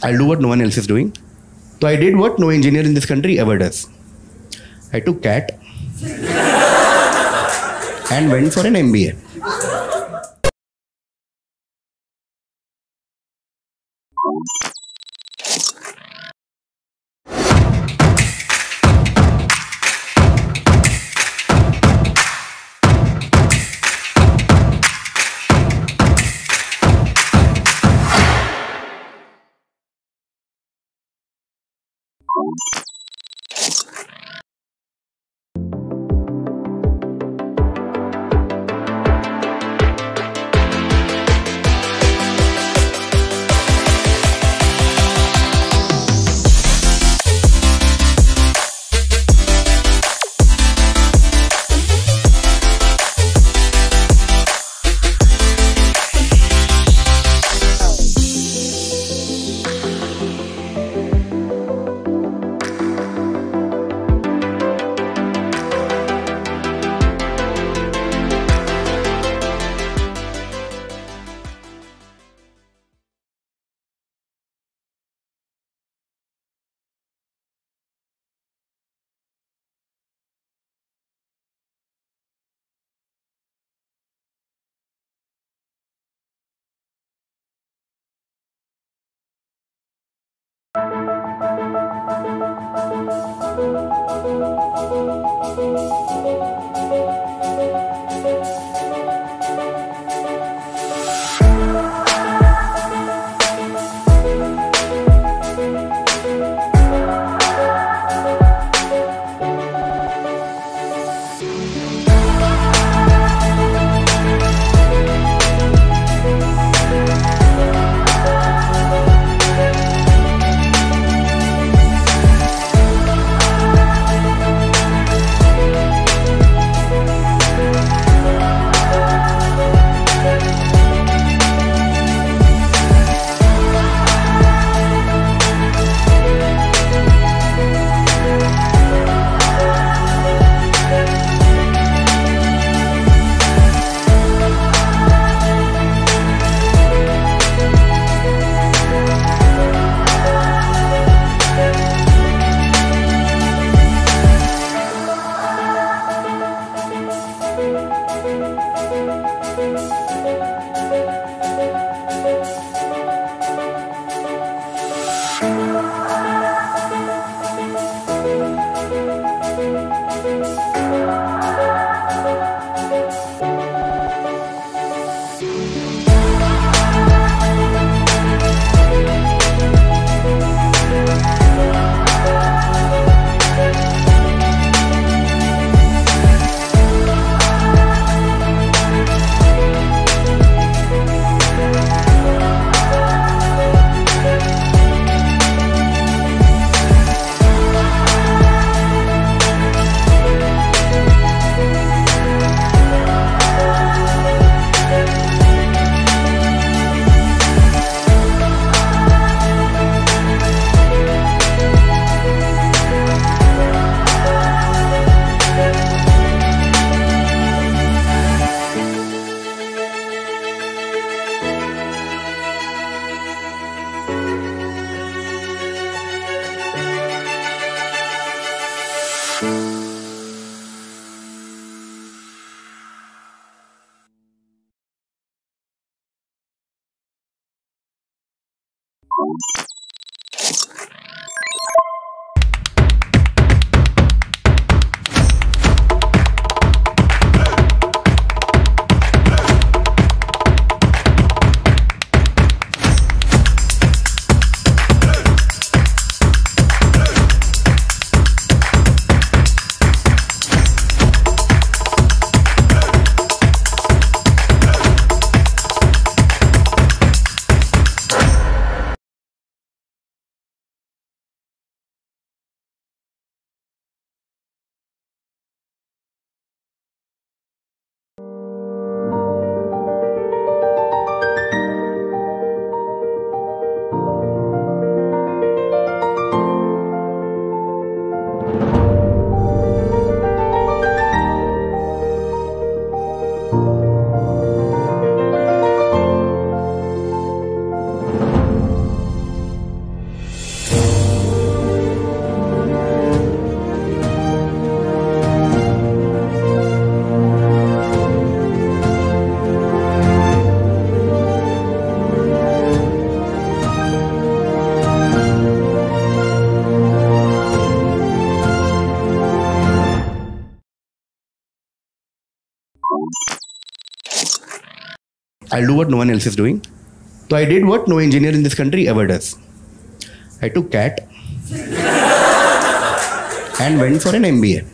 I'll do what no one else is doing. So I did what no engineer in this country ever does. I took CAT and went for an MBA. I'll do what no one else is doing. So I did what no engineer in this country ever does. I took CAT and went for an MBA.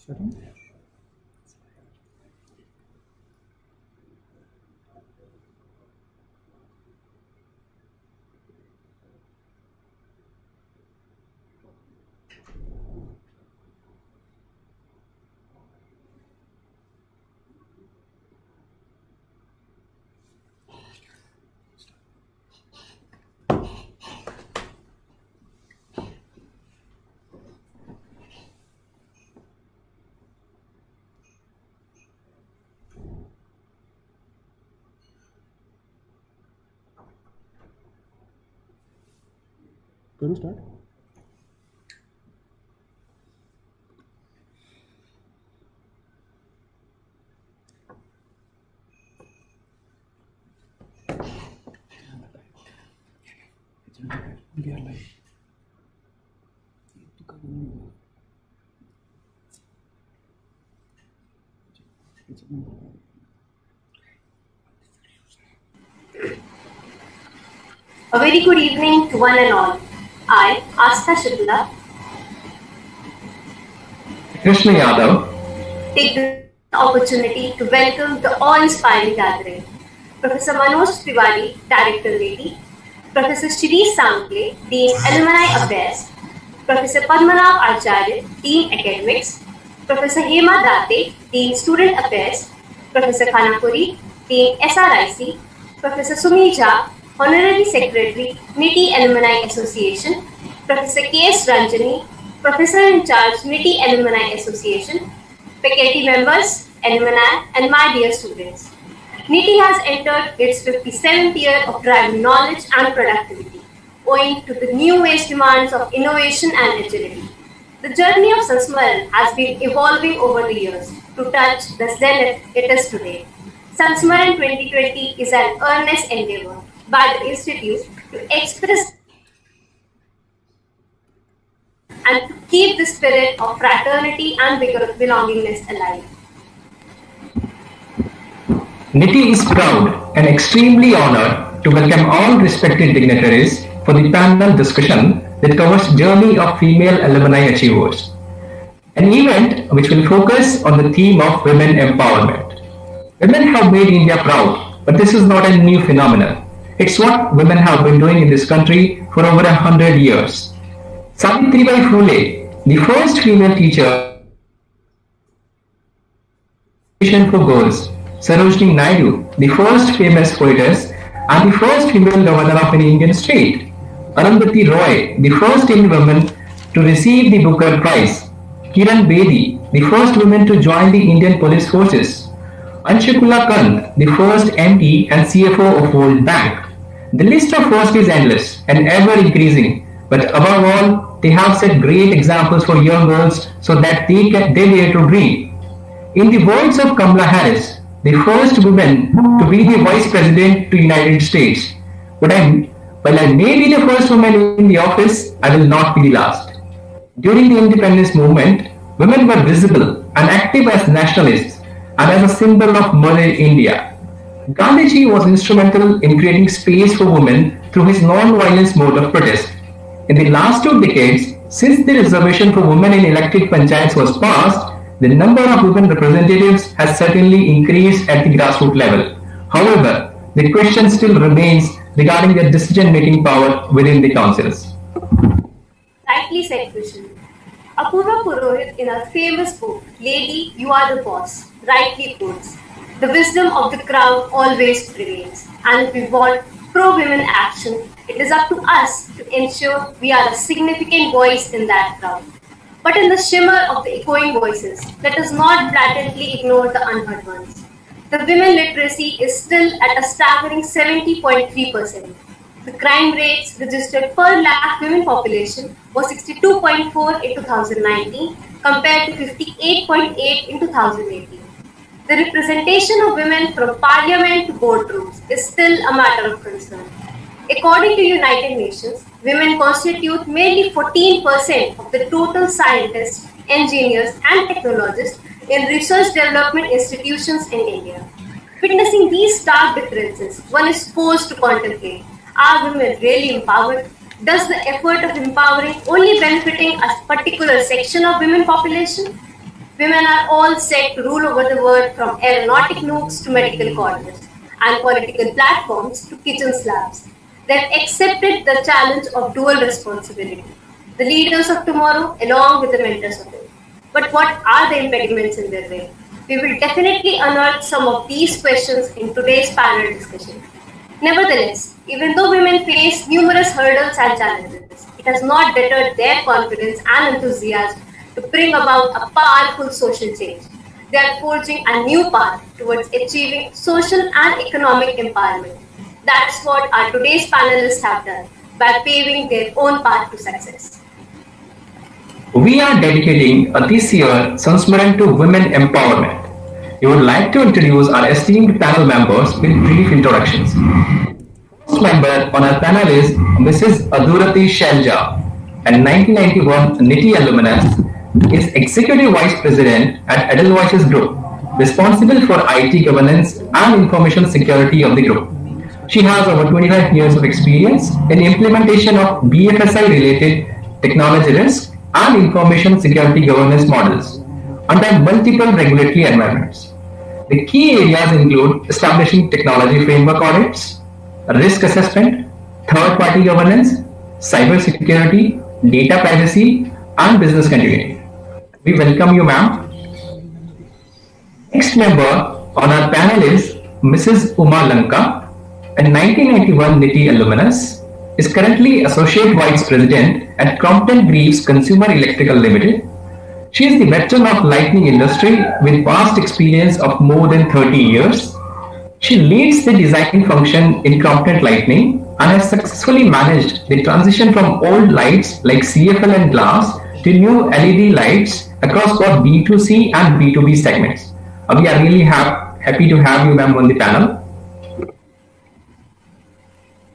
Can you start? A very good evening to one and all. I, Astha Shukla, Krishna Yadav, take the opportunity to welcome the awe-inspiring gathering. Professor Manoj Tiwari, Director Lady, Professor Shirish Sangle, Dean Alumni Affairs, Professor Padmanabh Acharya, Dean Academics, Professor Hema Date, Dean Student Affairs, Professor Khanapuri, Dean SRIC, Professor Sumi Jha, Honorary Secretary, NITIE Alumni Association, Professor K.S. Ranjani, Professor in charge, NITIE Alumni Association, faculty members, alumni, and my dear students. NITIE has entered its 57th year of driving knowledge and productivity, owing to the new age demands of innovation and agility. The journey of SANSMARAN has been evolving over the years to touch the zenith it is today. SANSMARAN 2020 is an earnest endeavor by the Institute to express and to keep the spirit of fraternity and belongingness alive. NITIE is proud and extremely honored to welcome all respected dignitaries for the panel discussion that covers journey of female alumni achievers, an event which will focus on the theme of women empowerment. Women have made India proud, but this is not a new phenomenon. It's what women have been doing in this country for over 100 years. Savitribai Phule, the first female teacher for girls, Sarojini Naidu, the first famous poetess and the first female governor of an Indian state, Arundhati Roy, the first Indian woman to receive the Booker Prize, Kiran Bedi, the first woman to join the Indian police forces, Anshukula Kant, the first MD and CFO of World Bank. The list of firsts is endless and ever increasing, but above all, they have set great examples for young girls so that they dare to dream. In the words of Kamala Harris, the first woman to be the Vice President to the United States, while I may be the first woman in the office, I will not be the last. During the independence movement, women were visible and active as nationalists and as a symbol of Mother India. Gandhiji was instrumental in creating space for women through his non-violence mode of protest. In the last 2 decades, since the reservation for women in elected panchayats was passed, the number of women representatives has certainly increased at the grassroots level. However, the question still remains regarding their decision-making power within the councils. Rightly said, Krishan. Apurva Purohit, in her famous book, Lady, You Are the Boss, rightly quotes, "The wisdom of the crowd always prevails, and if we want pro-women action, it is up to us to ensure we are a significant voice in that crowd. But in the shimmer of the echoing voices, let us not blatantly ignore the unheard ones. The women literacy is still at a staggering 70.3%. The crime rates registered per lakh women population was 62.4 in 2019 compared to 58.8 in 2018. The representation of women from parliament to boardrooms is still a matter of concern. According to United Nations, women constitute merely 14% of the total scientists, engineers and technologists in research development institutions in India. Witnessing these stark differences, one is forced to contemplate, are women really empowered? Does the effort of empowering only benefiting a particular section of women population? Women are all set to rule over the world, from aeronautic nukes to medical corners and political platforms to kitchen slabs. They've accepted the challenge of dual responsibility. The leaders of tomorrow along with the mentors of it. But what are the impediments in their way? We will definitely unearth some of these questions in today's panel discussion. Nevertheless, even though women face numerous hurdles and challenges, it has not deterred their confidence and enthusiasm to bring about a powerful social change. They are forging a new path towards achieving social and economic empowerment. That's what our today's panelists have done by paving their own path to success. We are dedicating this year SANSMARAN to women empowerment. We would like to introduce our esteemed panel members with brief introductions. First member on our panel is Mrs. Adurati Shelja, a 1991 NITIE alumnus, is Executive Vice President at Edelweiss's Group, responsible for IT governance and information security of the group. She has over 25 years of experience in implementation of BFSI-related technology risk and information security governance models under multiple regulatory environments. The key areas include establishing technology framework audits, risk assessment, third-party governance, cyber security, data privacy, and business continuity. We welcome you, ma'am. Next member on our panel is Mrs. Uma Lanka, a 1991 NITIE alumnus, is currently Associate Vice President at Crompton Greaves Consumer Electrical Limited. She is the veteran of lighting industry with vast experience of more than 30 years. She leads the design function in Crompton Lighting and has successfully managed the transition from old lights like CFL and glass to new LED lights across both B2C and B2B segments. We are really happy to have you, ma'am, on the panel.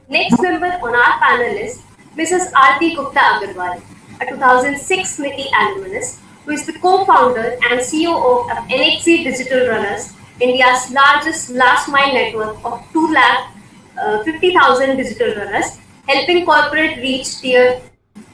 Next member on our panel is Mrs. Aarti Gupta Agarwal, a 2006 NITIE alumnus, who is the co-founder and CEO of NXC Digital Runners, India's largest last-mile network of 250,000 digital runners, helping corporate reach tier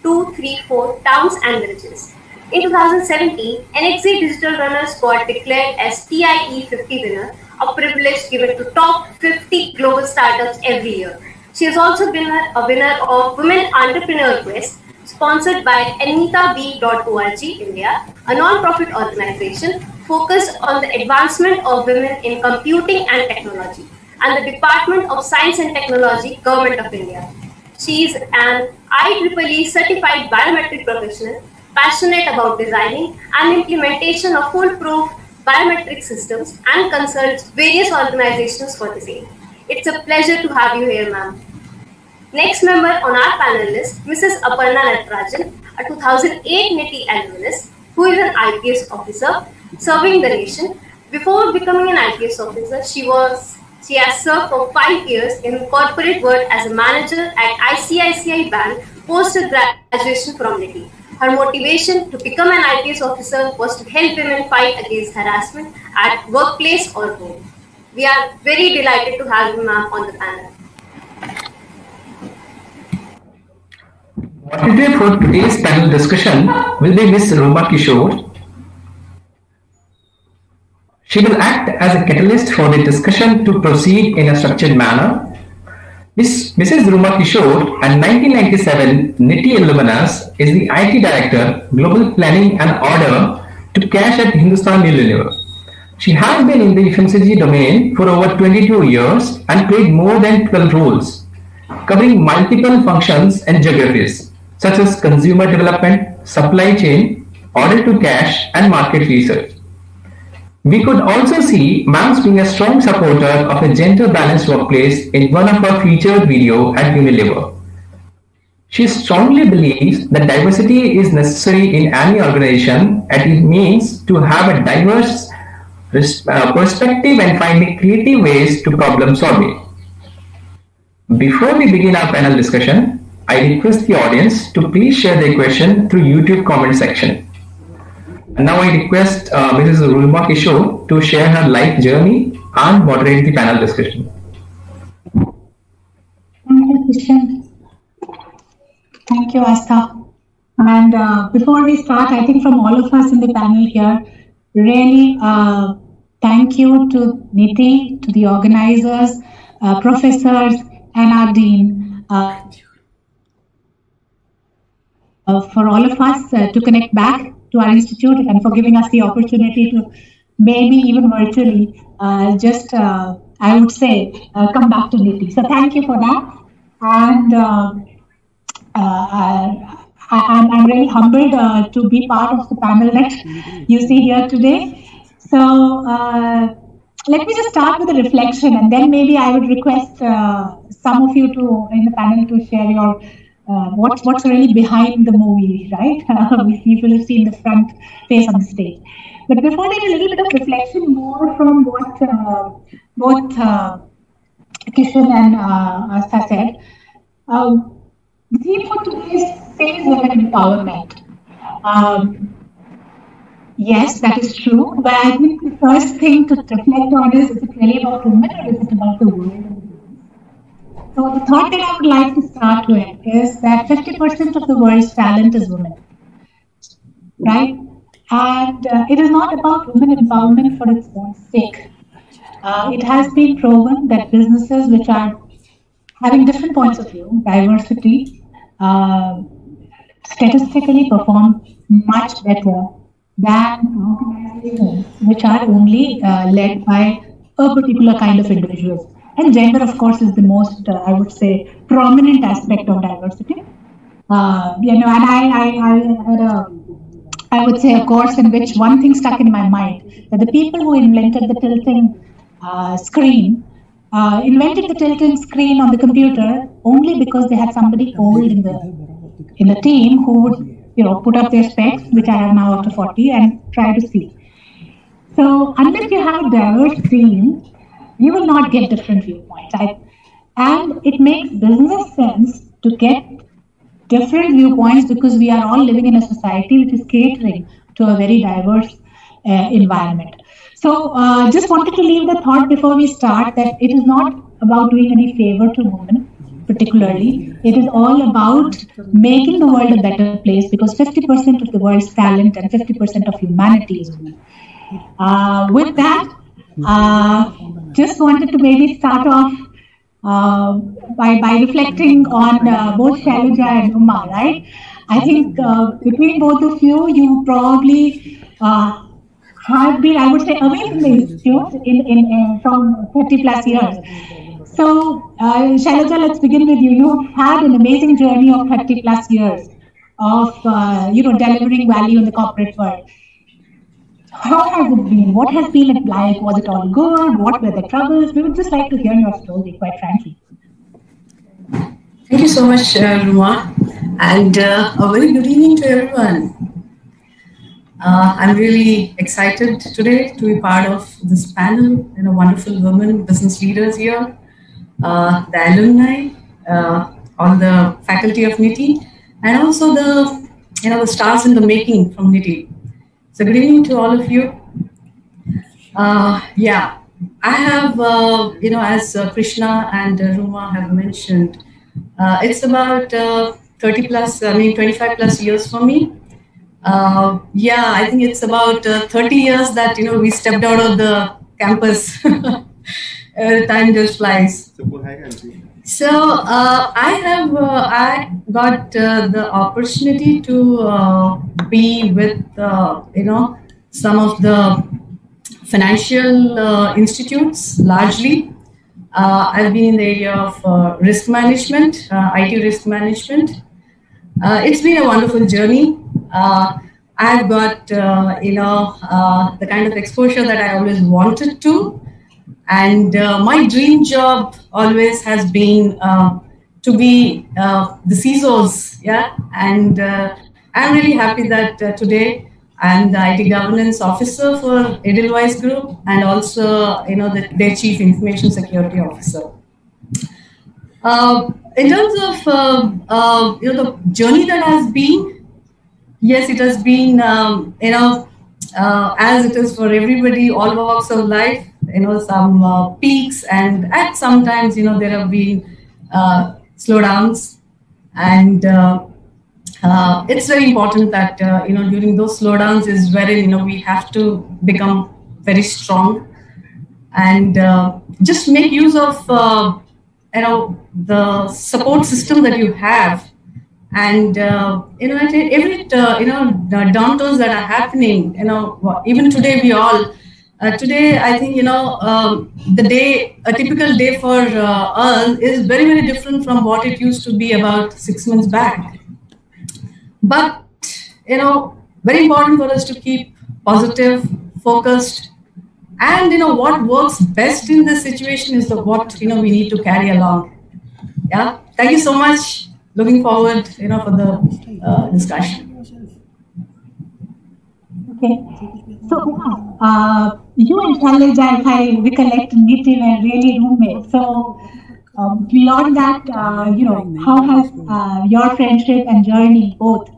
2, 3, 4 towns and villages. In 2017, NXC Digital Runners got declared as TIE 50 winner, a privilege given to top 50 global startups every year. She has also been a winner of Women Entrepreneur Quest, sponsored by anitaB.org India, a non-profit organization focused on the advancement of women in computing and technology, and the Department of Science and Technology, Government of India. She is an IEEE certified biometric professional, passionate about designing and implementation of foolproof biometric systems, and consults various organizations for the same. It's a pleasure to have you here, ma'am. Next member on our panel is Mrs. Aparna Natarajan, a 2008 NITIE alumnus, who is an IPS officer serving the nation. Before becoming an IPS officer, she has served for 5 years in the corporate world as a manager at ICICI Bank post graduation from NITIE. Her motivation to become an IPS officer was to help women fight against harassment at workplace or home. We are very delighted to have you, ma'am, on the panel. Moderator for today's panel discussion will be Ms. Ruma Kishore. She will act as a catalyst for the discussion to proceed in a structured manner. Mrs. Ruma Kishore, a 1997 NITIE alumnus, is the IT Director, Global Planning and Order to Cash at Hindustan Unilever. She has been in the FMCG domain for over 22 years and played more than 12 roles, covering multiple functions and geographies, such as consumer development, supply chain, order to cash, and market research. We could also see ma'am being a strong supporter of a gender-balanced workplace in one of her featured videos at Unilever. She strongly believes that diversity is necessary in any organization, and it means to have a diverse perspective and finding creative ways to problem solving. Before we begin our panel discussion, I request the audience to please share their question through YouTube comment section. And now I request Mrs. Ruma Kishore to share her life journey and moderate the panel discussion. Thank you, Christian. Thank you, Asta. And before we start, I think from all of us in the panel here, really thank you to NITIE, to the organizers, professors, and our dean for all of us to connect back to our institute and for giving us the opportunity to maybe even virtually I would say, come back to NITIE. So thank you for that. And I'm really humbled to be part of the panel that you see here today. So let me just start with a reflection, and then maybe I would request some of you to in the panel to share your what's really behind the movie, right? We usually see the front face on the stage. But before that, a little bit of reflection more from what both Kishan and Asta said. The theme for today is safe women empowerment. Yes, that is true. But I think the first thing to reflect on is it really about women or is it about the world? So the thought that I would like to start with is that 50% of the world's talent is women, right? And it is not about women empowerment for its own sake. It has been proven that businesses which are having different points of view, diversity, statistically perform much better than organizations which are only led by a particular kind of individuals. And gender, of course, is the most, I would say, prominent aspect of diversity. And I had I would say, a course in which one thing stuck in my mind, that the people who invented the tilting screen invented the tilting screen on the computer only because they had somebody old in the team who would, put up their specs, which I have now after 40, and try to see. So unless you have a diverse team, you will not get different viewpoints. And it makes business sense to get different viewpoints because we are all living in a society which is catering to a very diverse environment. So just wanted to leave the thought before we start that it is not about doing any favor to women particularly. It is all about making the world a better place because 50% of the world's talent and 50% of humanity is women. With that, just wanted to maybe start off by reflecting on both Shailaja and Uma, right? I think between both of you, you probably have been, I would say, away from the institute from 30 plus years. So, Shailaja, let's begin with you. You've had an amazing journey of 30 plus years of, delivering value in the corporate world. How has it been? What has been it like? Was it all good? What were the troubles? We would just like to hear your story, quite frankly. Thank you so much, Ruma, and a very good evening to everyone. I'm really excited today to be part of this panel, wonderful women business leaders here, the alumni, all the faculty of NITIE, and also the stars in the making from NITIE. So good evening to all of you. I have, as Krishna and Ruma have mentioned, it's about 25 plus years for me. I think it's about 30 years that, we stepped out of the campus. Time just flies. So I got the opportunity to be with, some of the financial institutes largely. I've been in the area of risk management, IT risk management. It's been a wonderful journey. I've got, the kind of exposure that I always wanted to. And my dream job always has been to be the CISOs, and I'm really happy that today I'm the IT governance officer for Edelweiss Group and also, their chief information security officer. In terms of, the journey that has been, yes, it has been, as it is for everybody, all walks of life, some peaks and at sometimes, there have been slowdowns. And it's very important that during those slowdowns is wherein we have to become very strong and just make use of the support system that you have, and every the downturns that are happening. Even today we all today I think the day, a typical day for us is very, very different from what it used to be about 6 months back. But very important for us to keep positive, focused, and what works best in this situation is what we need to carry along. Yeah, thank you so much. Looking forward, for the discussion. Okay, so you and Shailaja, if I recollect, NITIE were really roommates. So beyond that, how has your friendship and journey both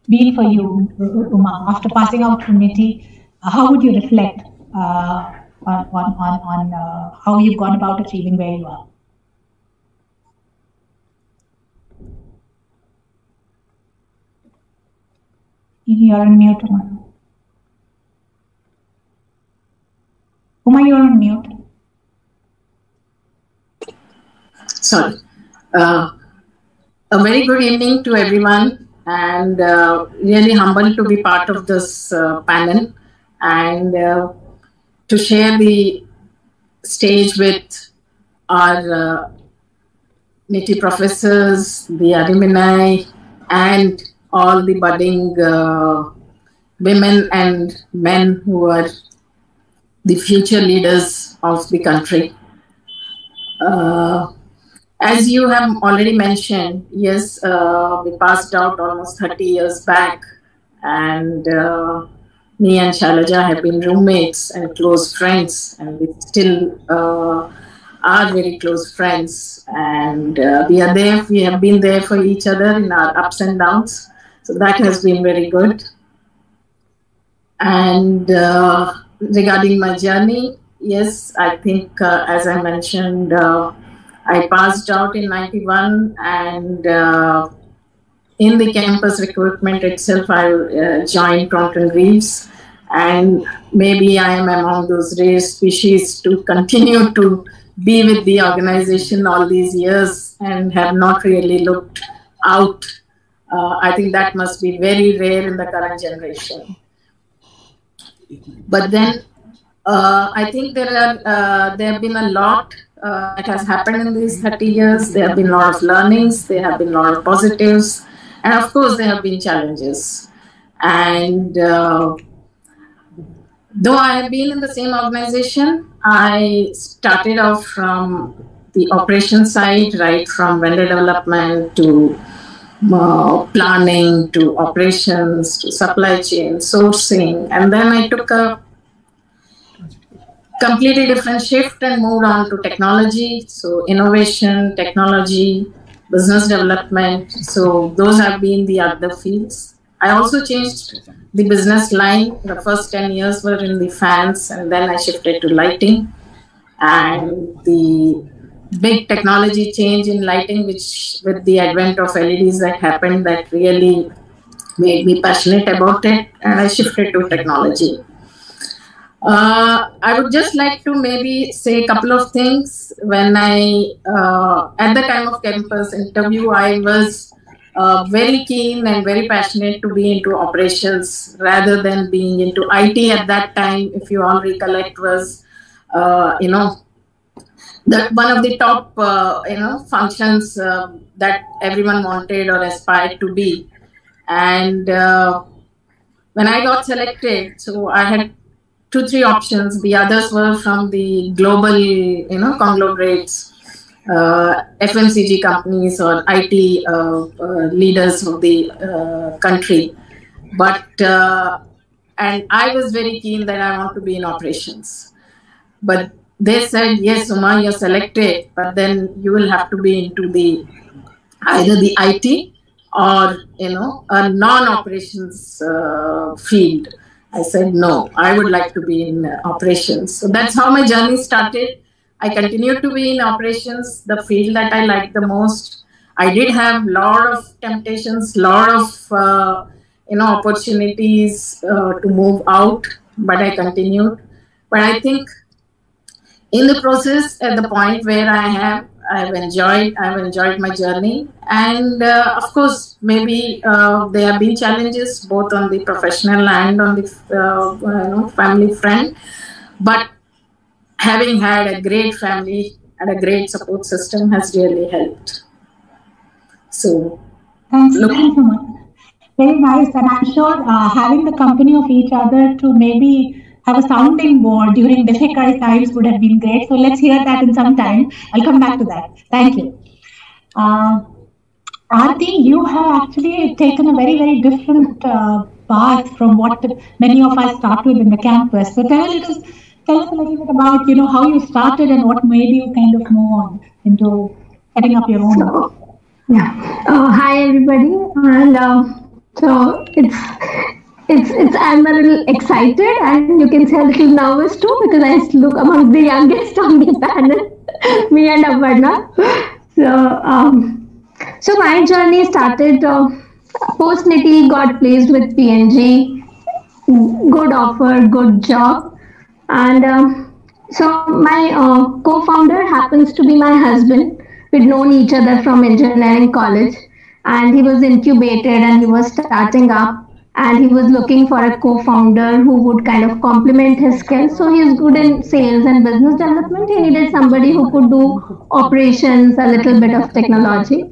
been for you, Uma? After passing out from NITIE, how would you reflect on how you've gone about achieving where you are? You're on mute, Uma. Uma, you're on mute. Sorry. A very good evening to everyone, and really humbled to be part of this panel and to share the stage with our NITIE professors, the alumni, and all the budding women and men who are the future leaders of the country. As you have already mentioned, yes, we passed out almost 30 years back, and me and Shailaja have been roommates and close friends, and we still are very close friends, and we have been there for each other in our ups and downs. So that has been very good. And regarding my journey, yes, I think as I mentioned, I passed out in 91, and in the campus recruitment itself, I joined Crompton Greaves, and maybe I am among those rare species to continue to be with the organization all these years and have not really looked out. I think that must be very rare in the current generation. But then I think there have been a lot that has happened in these 30 years. There have been a lot of learnings, there have been a lot of positives, and of course there have been challenges. And though I have been in the same organization, I started off from the operations side, right from vendor development to planning to operations to supply chain, sourcing, and then I took a completely different shift and moved on to technology. So innovation, technology, business development. So those have been the other fields. I also changed the business line. The first 10 years were in the fans, and then I shifted to lighting. And the big technology change in lighting, which with the advent of LEDs that happened, that really made me passionate about it, and I shifted to technology. I would just like to maybe say a couple of things. When I, at the time of campus interview, I was very keen and very passionate to be into operations rather than being into IT at that time. If you all recollect, was, one of the top, functions that everyone wanted or aspired to be. And when I got selected, so I had 2-3 options. The others were from the global, conglomerates, FMCG companies or IT leaders of the country. But, and I was very keen that I want to be in operations. But they said, yes, Uma, you're selected, but then you will have to be into either the IT or, a non-operations field. I said, no, I would like to be in operations. So that's how my journey started. I continued to be in operations, the field that I liked the most. I did have lot of temptations, lot of opportunities to move out, but I continued. But I think in the process, at the point where I've enjoyed my journey, and of course, maybe there have been challenges both on the professional and on the family front. But having had a great family and a great support system has really helped. So, thanks so much. Very nice, and I'm sure having the company of each other to maybe have a sounding board during difficult times would have been great. So let's hear that in some time. I'll come back to that. Thank you. Aarti, you have actually taken a very, very different path from what many of us start with in the campus. So tell us a little bit about, how you started and what made you kind of move on into setting up your own. Hi everybody, and so I'm a little excited, and you can say a little nervous too, because I look among the youngest on the panel, me and Aparna. So my journey started post NITIE, got placed with P&G, good offer, good job, and so my co-founder happens to be my husband. We'd known each other from engineering college, and he was incubated and he was starting up, and he was looking for a co-founder who would kind of complement his skills. So he is good in sales and business development. He needed somebody who could do operations, a little bit of technology.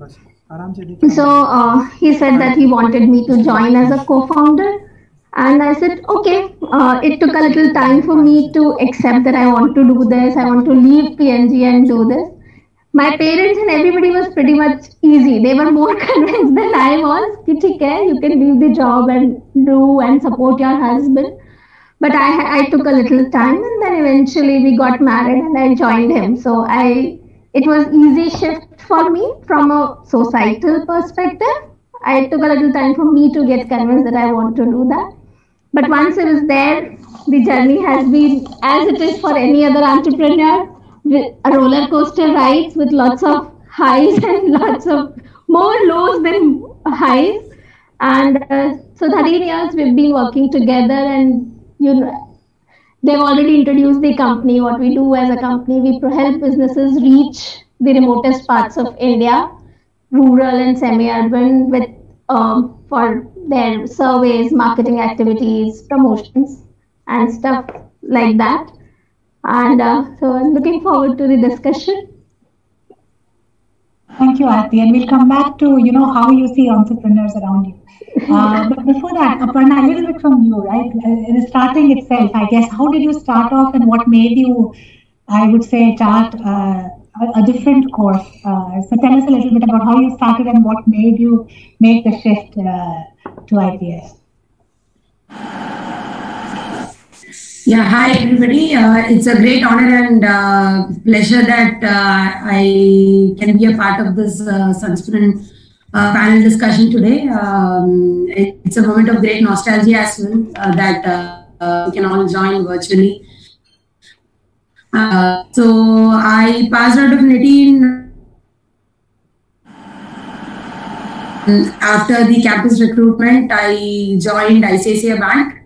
So he said that he wanted me to join as a co-founder. And I said, okay. It took a little time for me to accept that I want to do this. I want to leave P&G and do this. My parents and everybody was pretty much easy. They were more convinced than I was. Okay, you can leave the job and do and support your husband. But I took a little time, and then eventually we got married and I joined him. So it was easy shift for me from a societal perspective. It took a little time for me to get convinced that I want to do that. But once it was there, the journey has been, as it is for any other entrepreneur, a roller coaster rides with lots of highs and lots of more lows than highs. And so 13 years we've been working together, and they've already introduced the company. What we do as a company, we help businesses reach the remotest parts of India, rural and semi-urban, with for their surveys, marketing activities, promotions, and stuff like that. And so I'm looking forward to the discussion. Thank you, Aarti. And we'll come back to, how you see entrepreneurs around you. But before that, Aparna, a little bit from you, right? The starting itself, I guess, how did you start off and what made you, I would say, chart a different course? So tell us a little bit about how you started and what made you make the shift to IPS. Yeah, hi everybody. It's a great honor and pleasure that I can be a part of this SANSMARAN panel discussion today. It's a moment of great nostalgia as well that we can all join virtually. So I passed out of NITIE after the campus recruitment. I joined ICICI Bank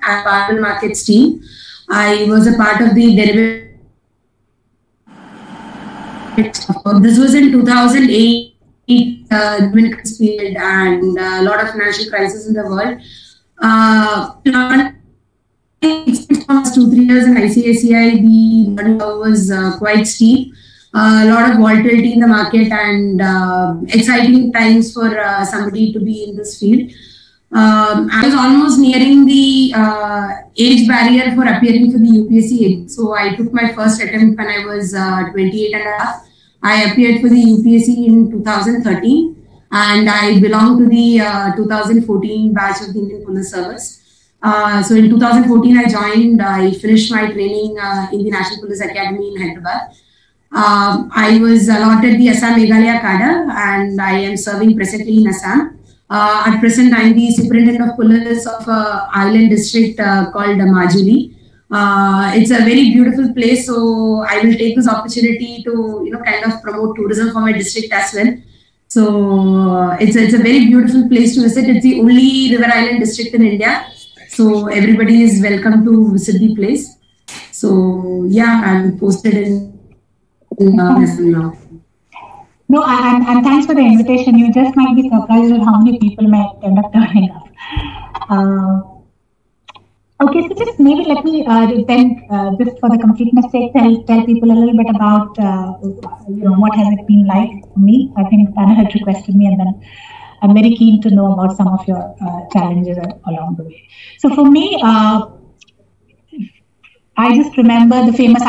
as part of the markets team. I was a part of the derivative. This was in 2008, period, and a lot of financial crisis in the world. Past 2-3 years in ICICI, the learning curve was quite steep. A lot of volatility in the market and exciting times for somebody to be in this field. I was almost nearing the age barrier for appearing for the UPSC. So I took my first attempt when I was 28 and a half. I appeared for the UPSC in 2013, and I belong to the 2014 batch of the Indian Police Service. So in 2014, I joined. I finished my training in the National Police Academy in Hyderabad. I was allotted the Assam Meghalaya cadre, and I am serving presently in Assam. At present, I am the Superintendent of Police of an island district called Majuli. It's a very beautiful place, so I will take this opportunity to kind of promote tourism for my district as well. So it's a very beautiful place to visit. It's the only river island district in India. So everybody is welcome to visit the place. So yeah, I'm posted in now. No, and thanks for the invitation. You just might be surprised at how many people might end up turning up. Okay, so just maybe let me then, just for the completeness sake, tell people a little bit about what has it been like for me. I think Anna had requested me, and then I'm very keen to know about some of your challenges along the way. So for me, I just remember the famous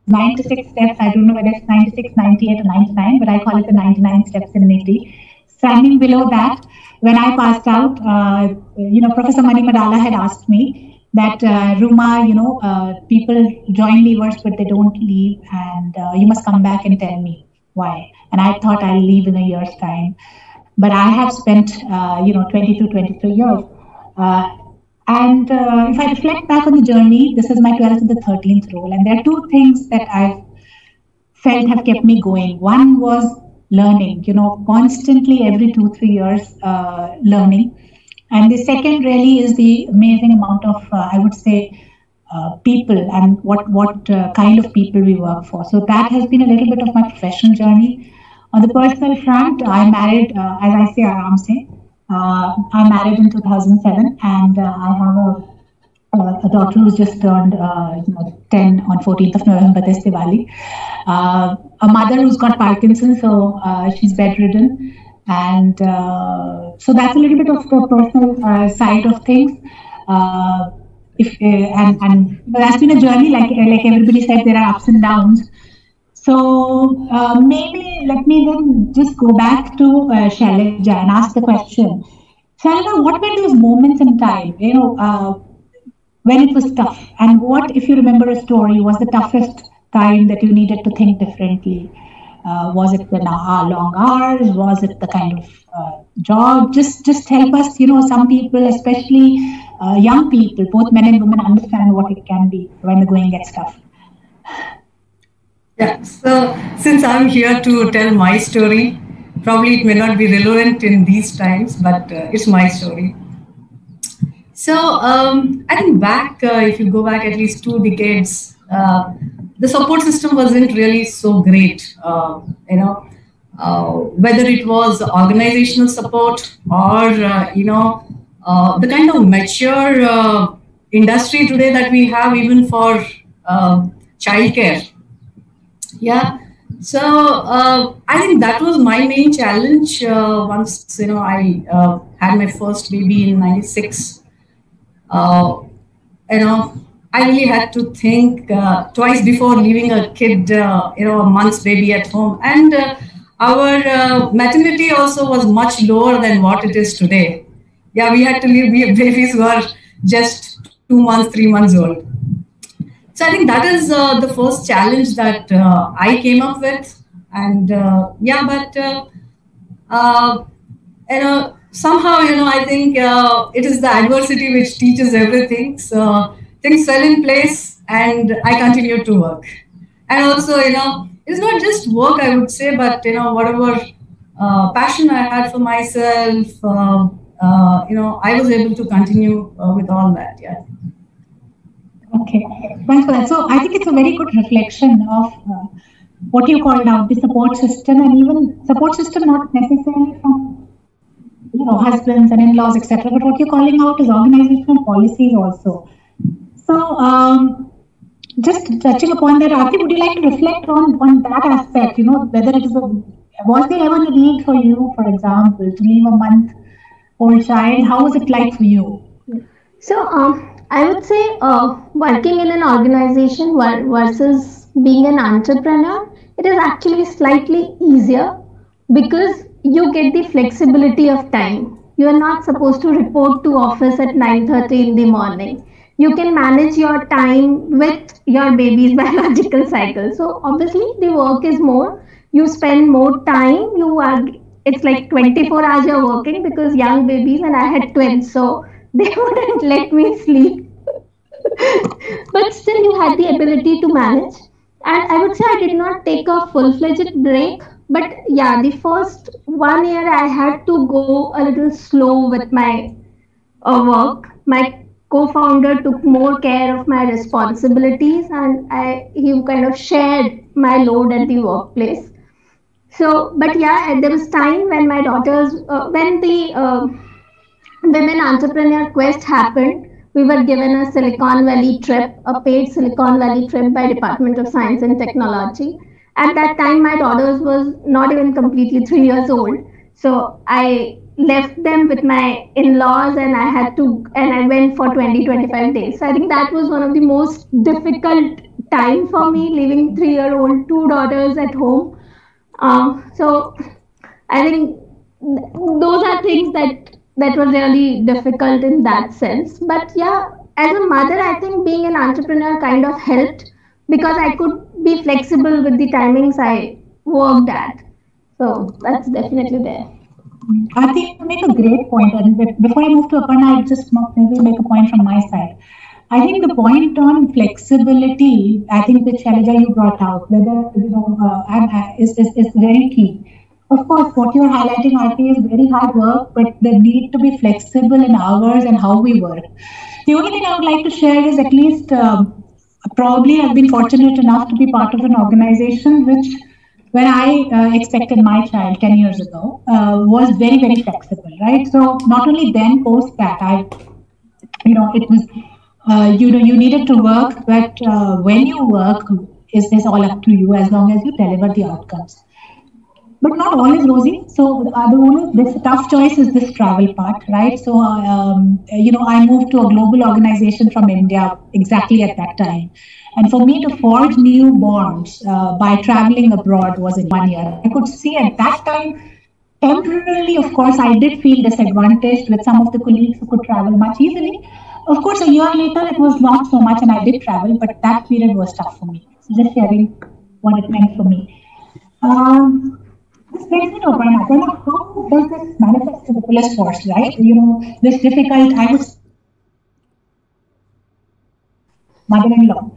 96 steps. I don't know whether it's 96, 98 or 99, but I call it the 99 steps in NITIE. Standing below that, when I passed out, Professor Mani Madala had asked me that, Ruma, people join leavers, but they don't leave, and you must come back and tell me why. And I thought I'll leave in a year's time. But I have spent, 22, 23 years. And if I reflect back on the journey, this is my 12th and the 13th role. And there are two things that I've felt have kept me going. One was learning, constantly every 2-3 years learning. And the second really is the amazing amount of, I would say, people and what kind of people we work for. So that has been a little bit of my professional journey. On the personal front, I married, as I say, Aram se. I married in 2007, and I have a daughter who's just turned 10 on 14th of November, this Diwali. A mother who's got Parkinson's, so she's bedridden. And so that's a little bit of the personal side of things. And that's been a journey, like everybody said, there are ups and downs. So maybe let me then just go back to Shailaja and ask the question. Shailaja, what were those moments in time, when it was tough? And what, if you remember a story, was the toughest time that you needed to think differently? Was it the long hours? Was it the kind of job? Just help us, some people, especially young people, both men and women, understand what it can be when the going gets tough. Yeah, so since I'm here to tell my story, probably it may not be relevant in these times, but it's my story. So I think if you go back at least 2 decades, the support system wasn't really so great, whether it was organizational support or, the kind of mature industry today that we have even for childcare. Yeah, so I think that was my main challenge once, I had my first baby in 96. I really had to think twice before leaving a kid, a month's baby at home. And our maternity also was much lower than what it is today. Yeah, we had to leave babies who are just 2 months, 3 months old. So I think that is the first challenge that I came up with. And somehow, I think it is the adversity which teaches everything. So things fell in place and I continued to work. And also, it's not just work, I would say, but, whatever passion I had for myself, I was able to continue with all that. Yeah. Okay, thanks for that. So I think it's a very good reflection of what you called out, the support system, and even support system not necessarily from husbands and in-laws, etc., but what you're calling out is organizational policies also. So just touching upon that, Aarti, would you like to reflect on that aspect? Whether it is was there ever a need for you, for example, to leave a month-old child? How was it like for you? So I would say working in an organization versus being an entrepreneur, it is actually slightly easier because you get the flexibility of time. You are not supposed to report to office at 9:30 in the morning. You can manage your time with your baby's biological cycle. So obviously the work is more. You spend more time. It's like 24 hours you're working because young babies, and I had twins, so they wouldn't let me sleep. But still you had the ability to manage. And I would say I did not take a full-fledged break But yeah, the first 1 year I had to go a little slow with my work. My co-founder took more care of my responsibilities, and he kind of shared my load at the workplace. So, but yeah, there was time when my daughters, when the Women Entrepreneur Quest happened, we were given a Silicon Valley trip, a paid Silicon Valley trip by Department of Science and Technology. At that time, my daughters was not even completely 3 years old. So I left them with my in-laws, and I went for 20-25 days. So I think that was one of the most difficult time for me, leaving 3-year-old, 2 daughters at home. So I think those are things that were really difficult in that sense. But yeah, as a mother, I think being an entrepreneur kind of helped, because I could be flexible with the timings I worked at. So that's definitely there. I think you make a great point. And before I move to Aparna, I'll just maybe make a point from my side. I think the point on flexibility, I think which Shailaja you brought out, whether is very key. Of course, what you're highlighting, RP, is very hard work, but the need to be flexible in hours and how we work. The only thing I would like to share is, at least probably I've been fortunate enough to be part of an organization which, when I expected my child 10 years ago, was very, very flexible, right? So not only then, post that, it was, you needed to work, but when you work, is all up to you, as long as you deliver the outcomes. But not all is rosy. So this tough choice is this travel part, right? So, I moved to a global organization from India exactly at that time. And for me to forge new bonds by traveling abroad was in 1 year. I could see at that time, temporarily, of course, I did feel disadvantaged with some of the colleagues who could travel much easily. Of course, a year later, it was not so much, and I did travel, but that period was tough for me. So just sharing what it meant for me. This brings me to Aparna. How does this manifest in the police force, right? This difficult, mother-in-law.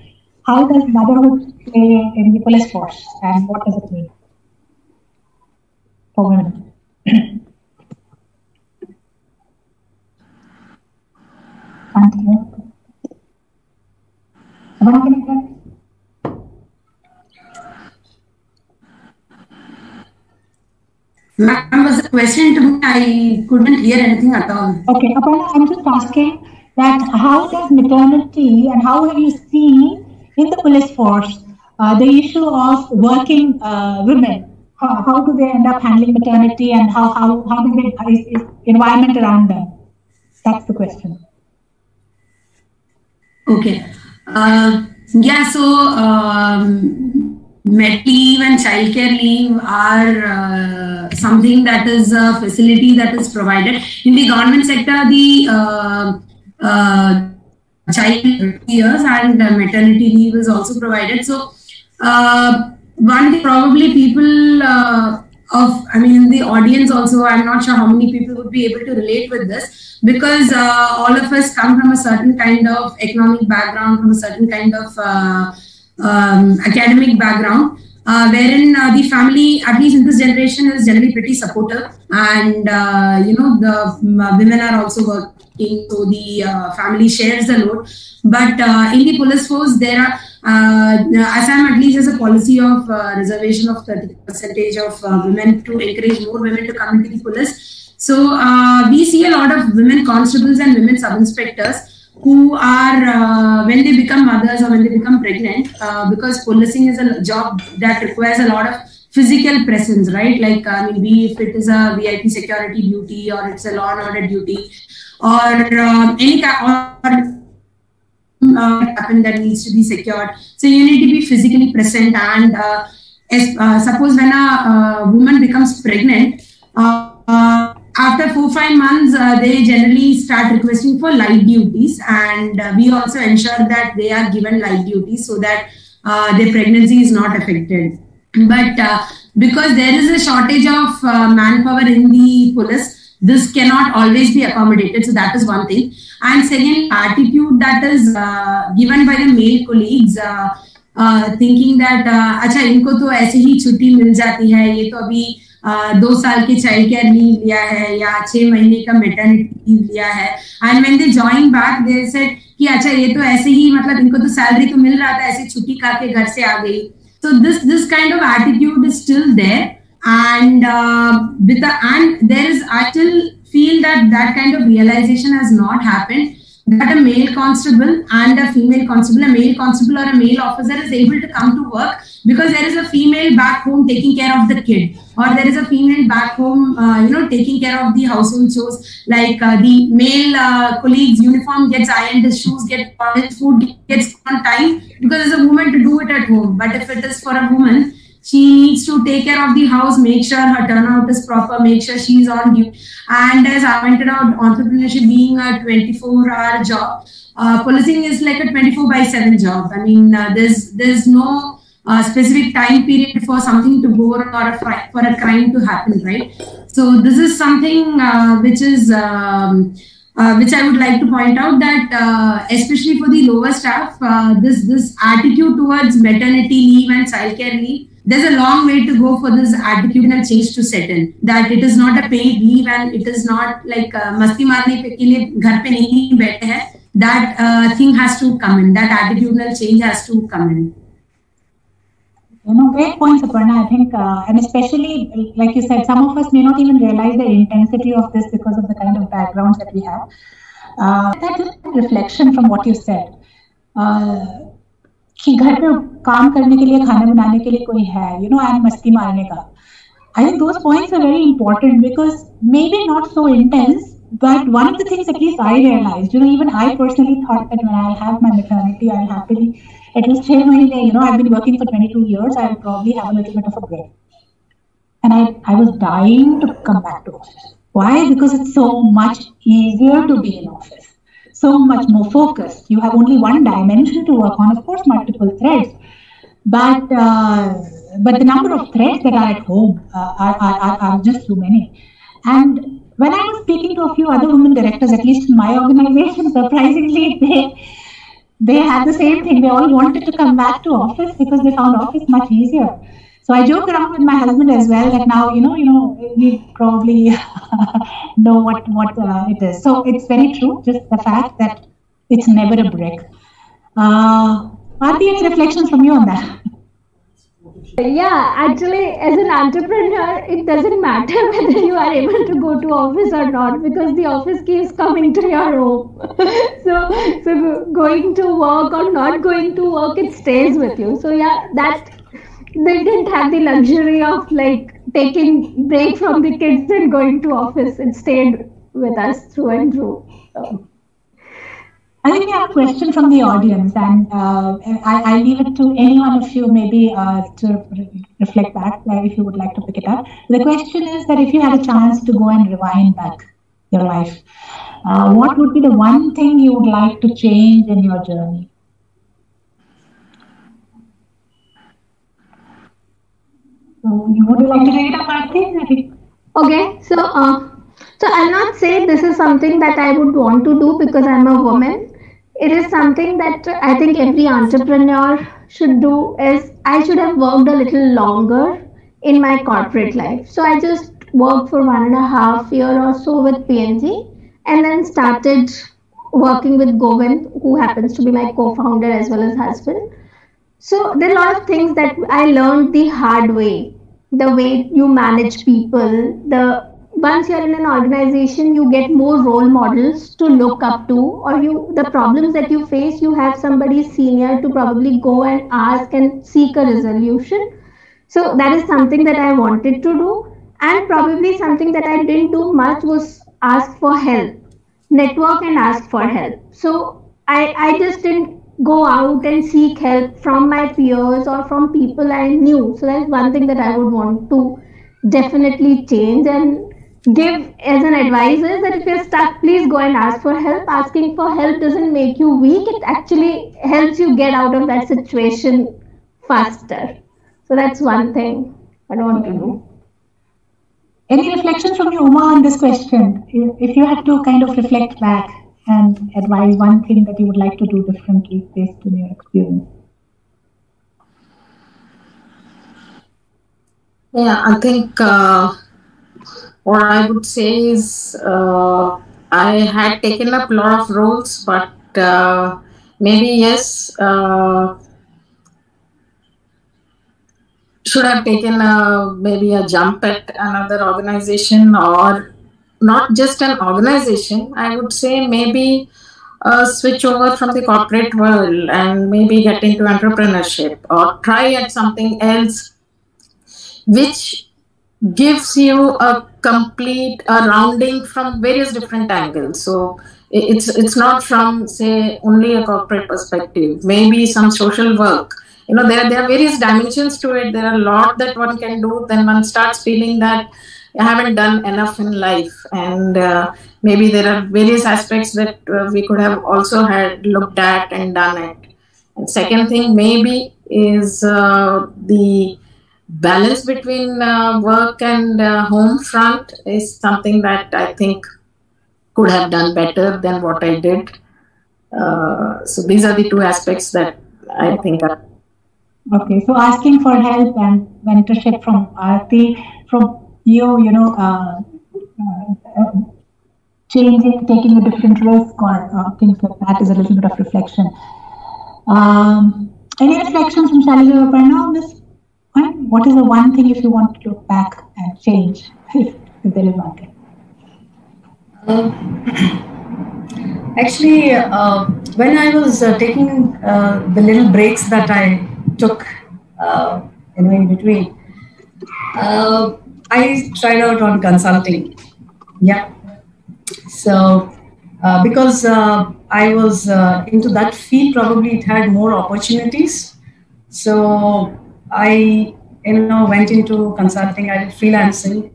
How does motherhood play in the police force, and what does it mean for women? Ma'am, was a question to me. I couldn't hear anything at all. Okay, Aparna, I'm just asking that how does maternity, and how have you seen in the police force the issue of working women? How do they end up handling maternity, and how is environment around them? That's the question. Okay. Mat leave and childcare leave are something that is a facility that is provided. In the government sector, the child 2 years and maternity leave is also provided. So, one day probably people in the audience also, I'm not sure how many people would be able to relate with this, because all of us come from a certain kind of economic background, from a certain kind of academic background, wherein the family, at least in this generation, is generally pretty supportive, and the women are also working, so the family shares the load. But in the police force, there are Assam at least has a policy of reservation of 30% of women, to encourage more women to come into the police. So we see a lot of women constables and women sub-inspectors who are, when they become mothers or when they become pregnant, because policing is a job that requires a lot of physical presence, right? Like, be if it is a VIP security duty, or it's a law and order duty, or any happen that needs to be secured. So you need to be physically present, and suppose when a woman becomes pregnant, after 4-5 months, they generally start requesting for light duties, and we also ensure that they are given light duties so that their pregnancy is not affected. But because there is a shortage of manpower in the police, this cannot always be accommodated. So that is one thing. And second, attitude that is given by the male colleagues thinking that अच्छा इनको तो ऐसे ही छुट्टी मिल जाती है, ये तो अभी 2 साल की चाइल्ड केयर लीव लिया है या 6 महीने का मैटरनिटी लीव लिया है, and when they join back they said कि अच्छा ये तो ऐसे ही, मतलब इनको तो सैलरी तो मिल रहा था, ऐसे छुट्टी करके घर से आ गई. So this kind of attitude is still there, and there is, I still feel that kind of realization has not happened, that a male constable and a female constable, a male constable or a male officer is able to come to work because there is a female back home taking care of the kid, or there is a female back home taking care of the household chores, like the male colleague's uniform gets ironed, his shoes get polished, food gets on time because there's a woman to do it at home. But if it is for a woman, she needs to take care of the house, make sure her turnout is proper, make sure she's on duty. And as I pointed out, entrepreneurship being a 24-hour job, policing is like a 24/7 job. I mean, there's no specific time period for something to go or for a crime to happen, right? So this is something which I would like to point out, that especially for the lower staff, this attitude towards maternity leave and childcare leave, there's a long way to go for this attitudinal change to set in. That it is not a paid leave and it is not like masti marne ke liye ghar pe nahi baithe hai. That thing has to come in. That attitudinal change has to come in. Great points, Aparna. I think, and especially, like you said, some of us may not even realize the intensity of this because of the kind of backgrounds that we have. That's a reflection from what you said. कि घर पे काम करने के लिए, खाना बनाने के लिए कोई है, and मस्ती मारने का. I think those points are very important because maybe not so intense, but one of the things at least I realized, even I personally thought that when I'll have my maternity, I'll happily, at least 6 months, I've been working for 22 years, I'll probably have a little bit of a break. And I was dying to come back to office. Why? Because it's so much easier to be in office. So much more focused. You have only one dimension to work on, of course, multiple threads. But the number of threads that are at home are just too many. And when I was speaking to a few other women directors, at least in my organization, surprisingly, they had the same thing. They all wanted to come back to office because they found office much easier. So I joke around with my husband as well that now, we probably know what it is. So it's very true, just the fact that it's never a break. Aarti, any reflections from you on that? Yeah, actually, as an entrepreneur, it doesn't matter whether you are able to go to office or not because the office keeps coming to your home. So going to work or not going to work, it stays with you. So yeah, that they didn't have the luxury of like taking break from the kids and going to office. It stayed with us through and through. So. I think we have a question from the audience, and I leave it to any one of you maybe to reflect back if you would like to pick it up. The question is that if you had a chance to go and rewind back your life, what would be the one thing you would like to change in your journey? Would you like to take it up, Aarti? Okay, so I'll not say this is something that I would want to do because I'm a woman. It is something that I think every entrepreneur should do. Is I should have worked a little longer in my corporate life. So I just worked for 1.5 years or so with P&G and then started working with Govind, who happens to be my co-founder as well as husband. So there are a lot of things that I learned the hard way. The way you manage people, once you're in an organization, you get more role models to look up to, or the problems that you face, you have somebody senior to probably go and ask and seek a resolution. So that is something that I wanted to do, and probably something that I didn't do much was ask for help, network and ask for help. So I just didn't go out and seek help from my peers or from people I knew. So that's one thing that I would want to definitely change and give as an advice is that if you're stuck, please go and ask for help. Asking for help doesn't make you weak. It actually helps you get out of that situation faster. So that's one thing I want to do. Any reflections from you, Uma, on this question? If you had to kind of reflect back and advise one thing that you would like to do differently based on your experience. Yeah, I think what I would say is I had taken up a lot of roles, but maybe yes, should have taken maybe a jump at another organization, or not just an organization. I would say maybe switch over from the corporate world and maybe get into entrepreneurship or try at something else which gives you a complete rounding from various different angles. So it's not from, say, only a corporate perspective, maybe some social work. There are various dimensions to it. There are a lot that one can do. Then one starts feeling that I haven't done enough in life, and maybe there are various aspects that we could have also had looked at and done it. And second thing maybe is the balance between work and home front is something that I think could have done better than what I did. So these are the two aspects that I think are. Okay, so asking for help and mentorship from Aarti, from you, changing, taking a different risk or things like that is a little bit of reflection. Any reflections from Shailaja or Aparna on this? What is the one thing if you want to look back and change, if there is one thing? Actually, when I was taking the little breaks that I took in between, I tried out on consulting. Yeah. So, because I was into that field, probably it had more opportunities. So I, went into consulting. I did freelancing.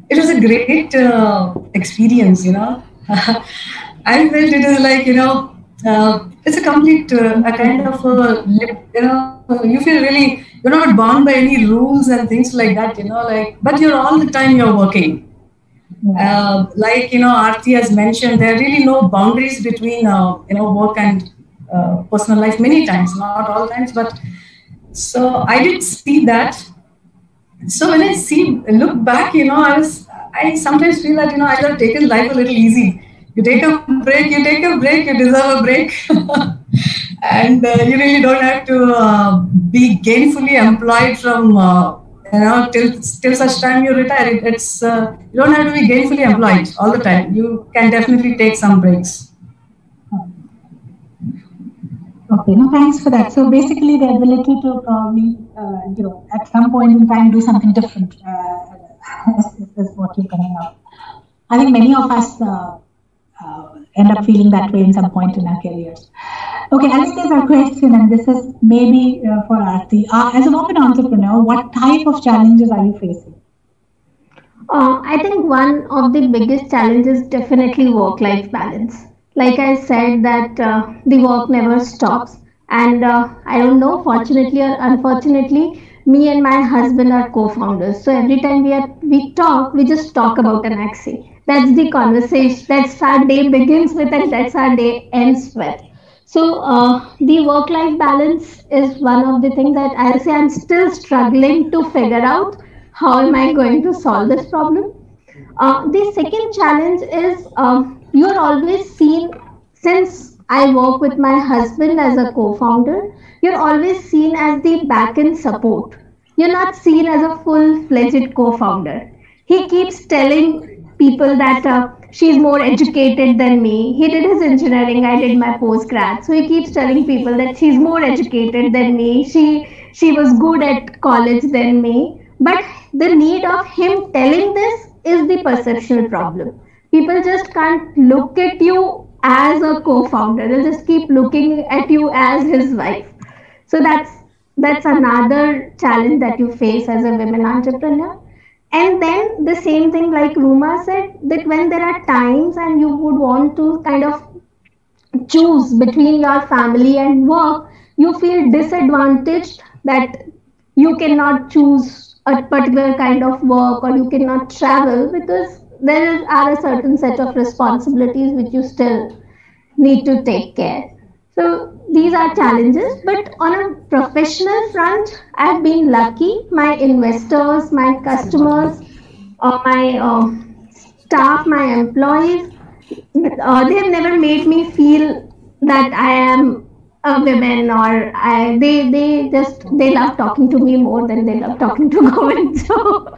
It was a great experience, I felt it is like, it's a complete, a kind of, you feel really, you're not bound by any rules and things like that, but you're all the time you're working. Like, Aarti has mentioned, there are really no boundaries between, work and personal life many times, not all times, but so I did see that. So when I look back, I sometimes feel that, I could have taken life a little easy. You take a break, you deserve a break. And you really don't have to be gainfully employed from, till such time you retire. It's you don't have to be gainfully employed all the time. You can definitely take some breaks. Okay, no, thanks for that. So basically the ability to probably, at some point in time do something different is what you're coming out. I think many of us end up feeling that way in some point in our careers. Okay, Alice, there's a question, and this is maybe for Aarti. As a woman entrepreneur, what type of challenges are you facing? I think one of the biggest challenges is definitely work-life balance. Like I said, that the work never stops, and I don't know, fortunately or unfortunately, me and my husband are co-founders. So every time we talk, we just talk about an axis. That's the conversation. That's our day begins with, and that's our day ends with. So the work-life balance is one of the things that I'll say I'm still struggling to figure out. How am I going to solve this problem? The second challenge is you're always seen, since I work with my husband as a co-founder, you're always seen as the back-end support. You're not seen as a full-fledged co-founder. He keeps telling people that she's more educated than me. He did his engineering, I did my postgrad. So he keeps telling people that she's more educated than me. She was good at college than me. But the need of him telling this is the perceptual problem. People just can't look at you as a co-founder. They'll just keep looking at you as his wife. So that's another challenge that you face as a women entrepreneur. And then the same thing, like Ruma said, that when there are times and you would want to kind of choose between your family and work, you feel disadvantaged that you cannot choose a particular kind of work, or you cannot travel because there are a certain set of responsibilities which you still need to take care. So these are challenges, but on a professional front, I've been lucky. My investors, my customers, my staff, my employees, they have never made me feel that I am a woman, or they love talking to me more than they love talking to government. So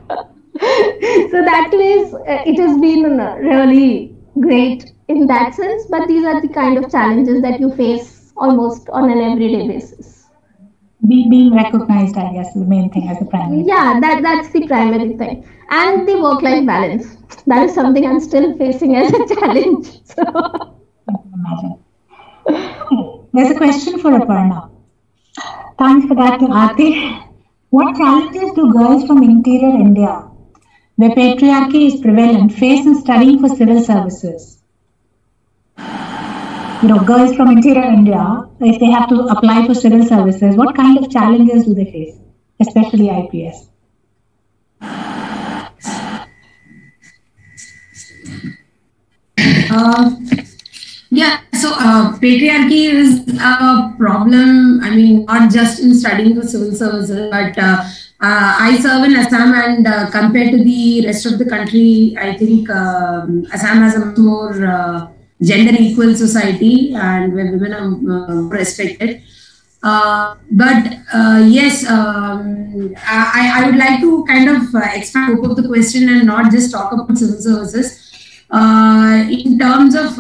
that way, it has been really great in that sense. But these are the kind of challenges that you face almost on an everyday basis. Being recognized, I guess, is the main thing as the primary. Yeah, that's the primary thing. And the work-life balance. That is something I'm still facing as a challenge. So. I can imagine. There's a question for Aparna. Thanks for that to Aarti. What challenges do girls from interior India, where patriarchy is prevalent, face in studying for civil services? Girls from interior India, if they have to apply for civil services, what kind of challenges do they face, especially IPS? Yeah, so patriarchy is a problem. I mean, not just in studying for civil services, but I serve in Assam, and compared to the rest of the country, I think Assam has a more gender equal society, and where women are respected. But yes, I would like to kind of expand the question and not just talk about civil services. In terms of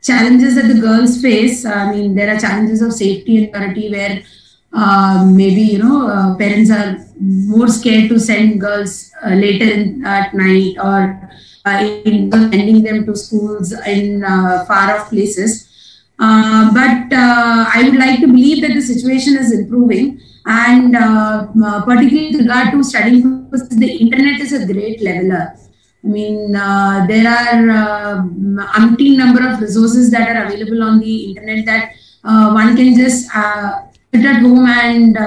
challenges that the girls face, I mean, there are challenges of safety and security where maybe, parents are more scared to send girls later at night, or sending them to schools in far off places. But I would like to believe that the situation is improving, and particularly with regard to studying, because the internet is a great leveler. I mean, there are umpteen number of resources that are available on the internet that one can just sit at home and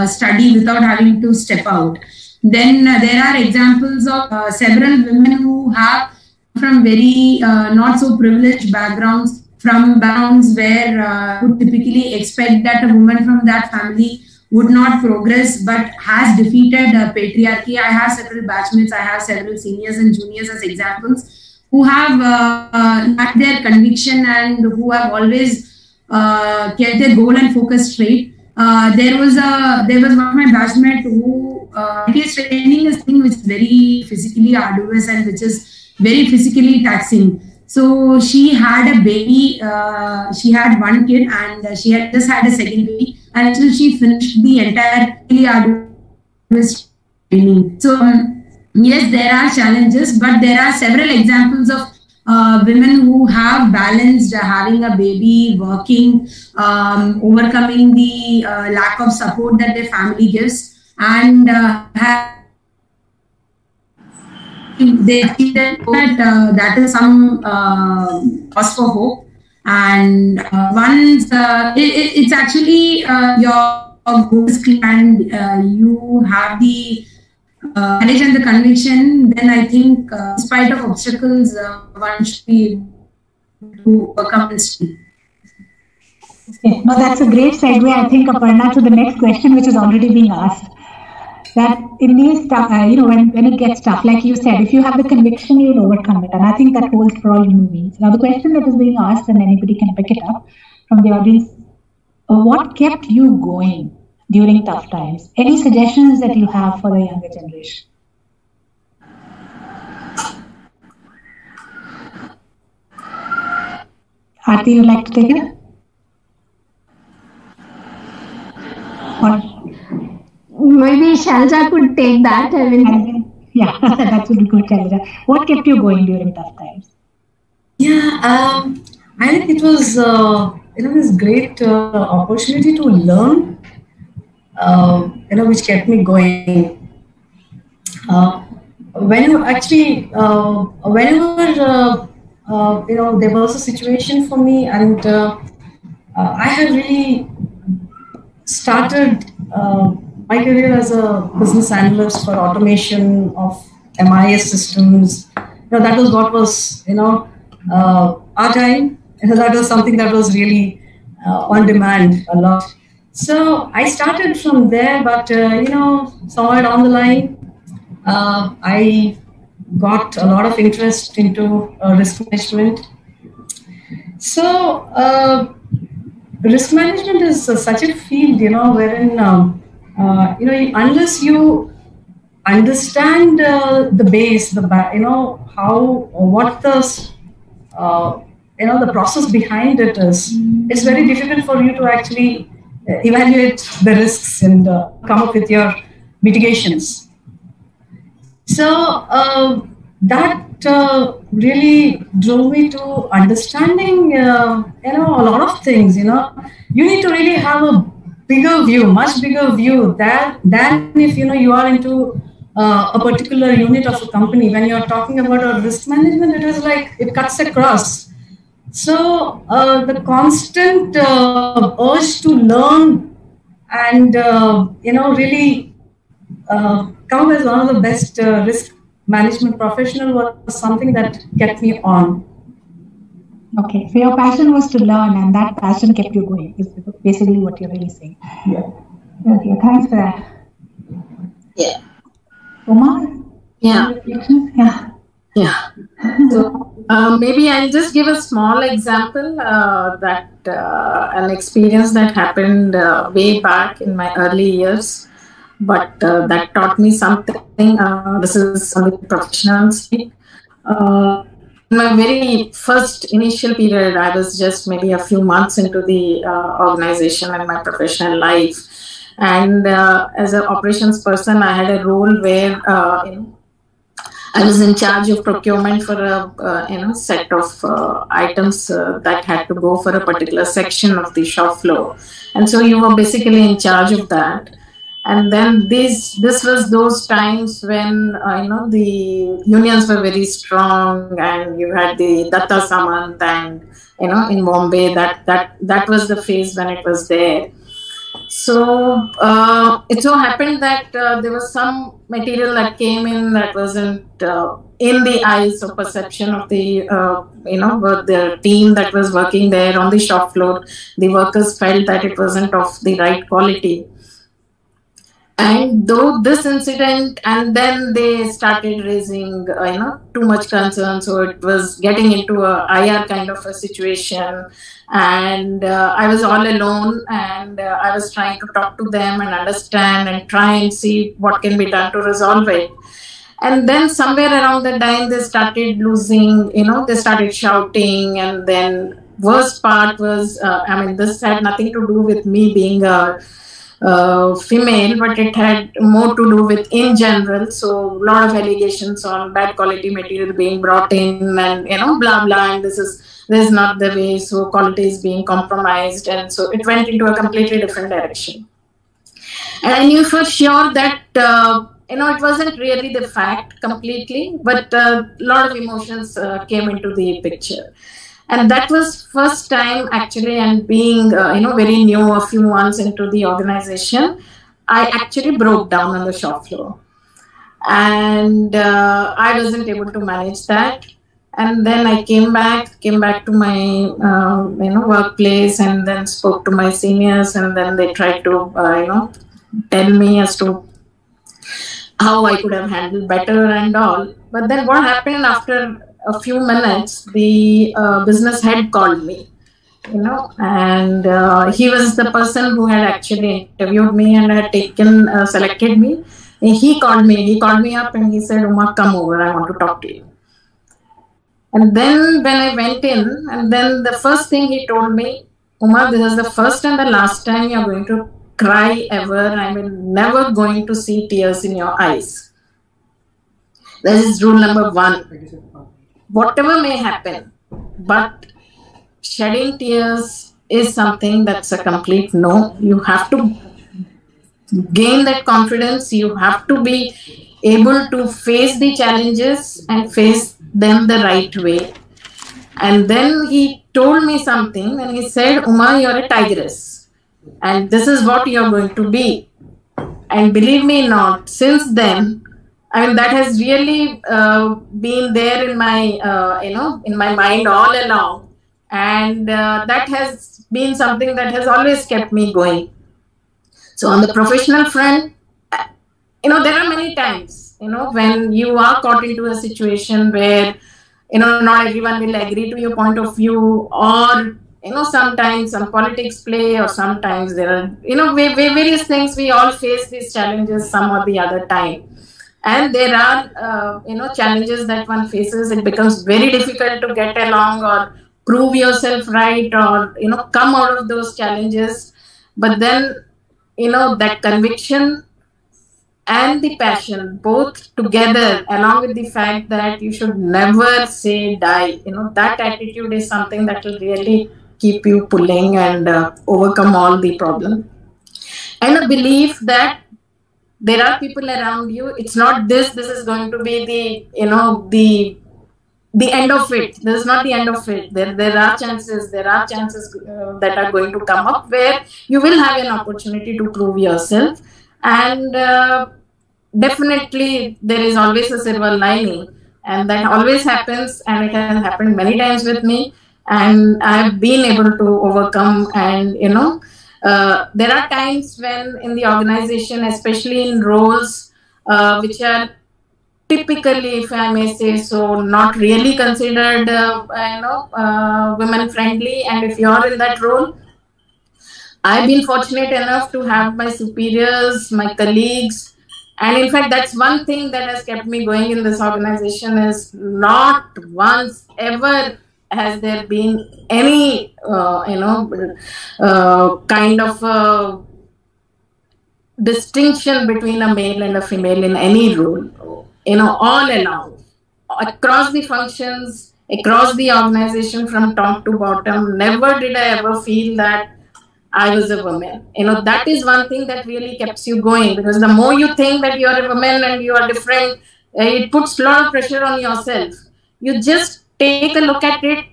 study without having to step out. Then there are examples of several women who have from very not so privileged backgrounds, from backgrounds where would typically expect that a woman from that family would not progress, but has defeated patriarchy. I have several batchmates, I have several seniors and juniors as examples who have had their conviction and who have always kept their goal and focus straight. There was one of my batchmates who his training is thing which is very physically arduous and which is very physically taxing. So she had a baby, she had one kid, and she had just had a second baby until she finished the entire arduous training. So yes, there are challenges, but there are several examples of women who have balanced having a baby, working, overcoming the lack of support that their family gives, and they feel that that is some cause for hope. And once it's actually your goals and you have the courage and the conviction, then I think in spite of obstacles, one should be able to overcome this. Okay, no, that's a great segue, I think, Aparna, to the next question, which is already being asked. That in these stuff, when it gets tough, like you said, if you have the conviction, you'll overcome it. And I think that holds for all human beings. Now, the question that is being asked, and anybody can pick it up from the audience, what kept you going during tough times? Any suggestions that you have for the younger generation? Aarti, you'd like to take it? Or maybe Shalja could take that. I mean, yeah, that would be good, Shalja. What kept you going during tough times? Yeah, I think it was this great opportunity to learn, which kept me going. Whenever there was a situation for me, and I have really started my career as a business analyst for automation of MIS systems. That was what was our time. that was something that was really on demand a lot. So I started from there, but somewhere down the line, I got a lot of interest into risk management. So risk management is such a field, wherein unless you understand the base, what the process behind it is, it's very difficult for you to actually evaluate the risks and come up with your mitigations. So that really drove me to understanding, a lot of things. You need to really have a bigger view, much bigger view than if you are into a particular unit of a company. When you're talking about a risk management, it is like it cuts across. So the constant urge to learn and really come as one of the best risk management professional was something that kept me on. Okay, so your passion was to learn, and that passion kept you going, is basically what you're really saying. Yeah. Okay, thanks for that. Yeah. Uma? Yeah. Yeah. So maybe I'll just give a small example that an experience that happened way back in my early years, but that taught me something. This is on the professional side. In my very first initial period, I was just maybe a few months into the organization and my professional life. And as an operations person, I had a role where I was in charge of procurement for a set of items that had to go for a particular section of the shop floor. And so you were basically in charge of that. And then this was those times when the unions were very strong, and you had the Datta Samant, and in Mumbai that was the phase when it was there. So it so happened that there was some material that came in that wasn't in the eyes or perception of the the team that was working there on the shop floor. The workers felt that it wasn't of the right quality. And though this incident, and then they started raising, too much concern. So it was getting into a IR kind of a situation. And I was all alone, and I was trying to talk to them and understand and try and see what can be done to resolve it. And then somewhere around the time they started losing, they started shouting. And then worst part was, this had nothing to do with me being a female, but it had more to do with in general. So a lot of allegations on bad quality material being brought in, and blah blah, and this is not the way, so quality is being compromised. And so it went into a completely different direction. And I knew for sure that it wasn't really the fact completely, but a lot of emotions came into the picture. And that was first time actually, and being very new, a few months into the organization, I actually broke down on the shop floor, and I wasn't able to manage that. And then I came back to my workplace, and then spoke to my seniors, and then they tried to tell me as to how I could have handled better and all. But then what happened after a few minutes, the business head called me, and he was the person who had actually interviewed me and had selected me. And he called me up, and he said, "Uma, come over, I want to talk to you." And then when I went in, and then the first thing he told me, "Uma, this is the first and the last time you're going to cry ever. I'm never going to see tears in your eyes. This is rule number 1. Whatever may happen, but shedding tears is something that's a complete no. You have to gain that confidence. You have to be able to face the challenges and face them the right way." And then he told me something, and he said, "Uma, you're a tigress, and this is what you're going to be." And believe me not, since then, that has really been there in my, in my mind all along. And that has been something that has always kept me going. So on the professional front, there are many times, when you are caught into a situation where, not everyone will agree to your point of view, or, sometimes some politics play, or sometimes there are, various things. We all face these challenges some or the other time. And there are, challenges that one faces. It becomes very difficult to get along or prove yourself right, or, come out of those challenges. But then, that conviction and the passion, both together, along with the fact that you should never say die, that attitude is something that will really keep you pulling and overcome all the problems. And a belief that there are people around you. It's not this is going to be the end of it. This is not the end of it. There are chances that are going to come up where you will have an opportunity to prove yourself. And definitely there is always a silver lining, and that always happens, and it has happened many times with me, and I have been able to overcome. And there are times when in the organization, especially in roles which are typically, if I may say so, not really considered women friendly, and if you are in that role, I've been fortunate enough to have my superiors, my colleagues, and in fact that's one thing that has kept me going in this organization, is not once ever has there been any kind of distinction between a male and a female in any role, all along, across the functions, across the organization, from top to bottom. Never did I ever feel that I was a woman. That is one thing that really keeps you going, because the more you think that you are a woman and you are different, it puts a lot of pressure on yourself. You just take a look at it,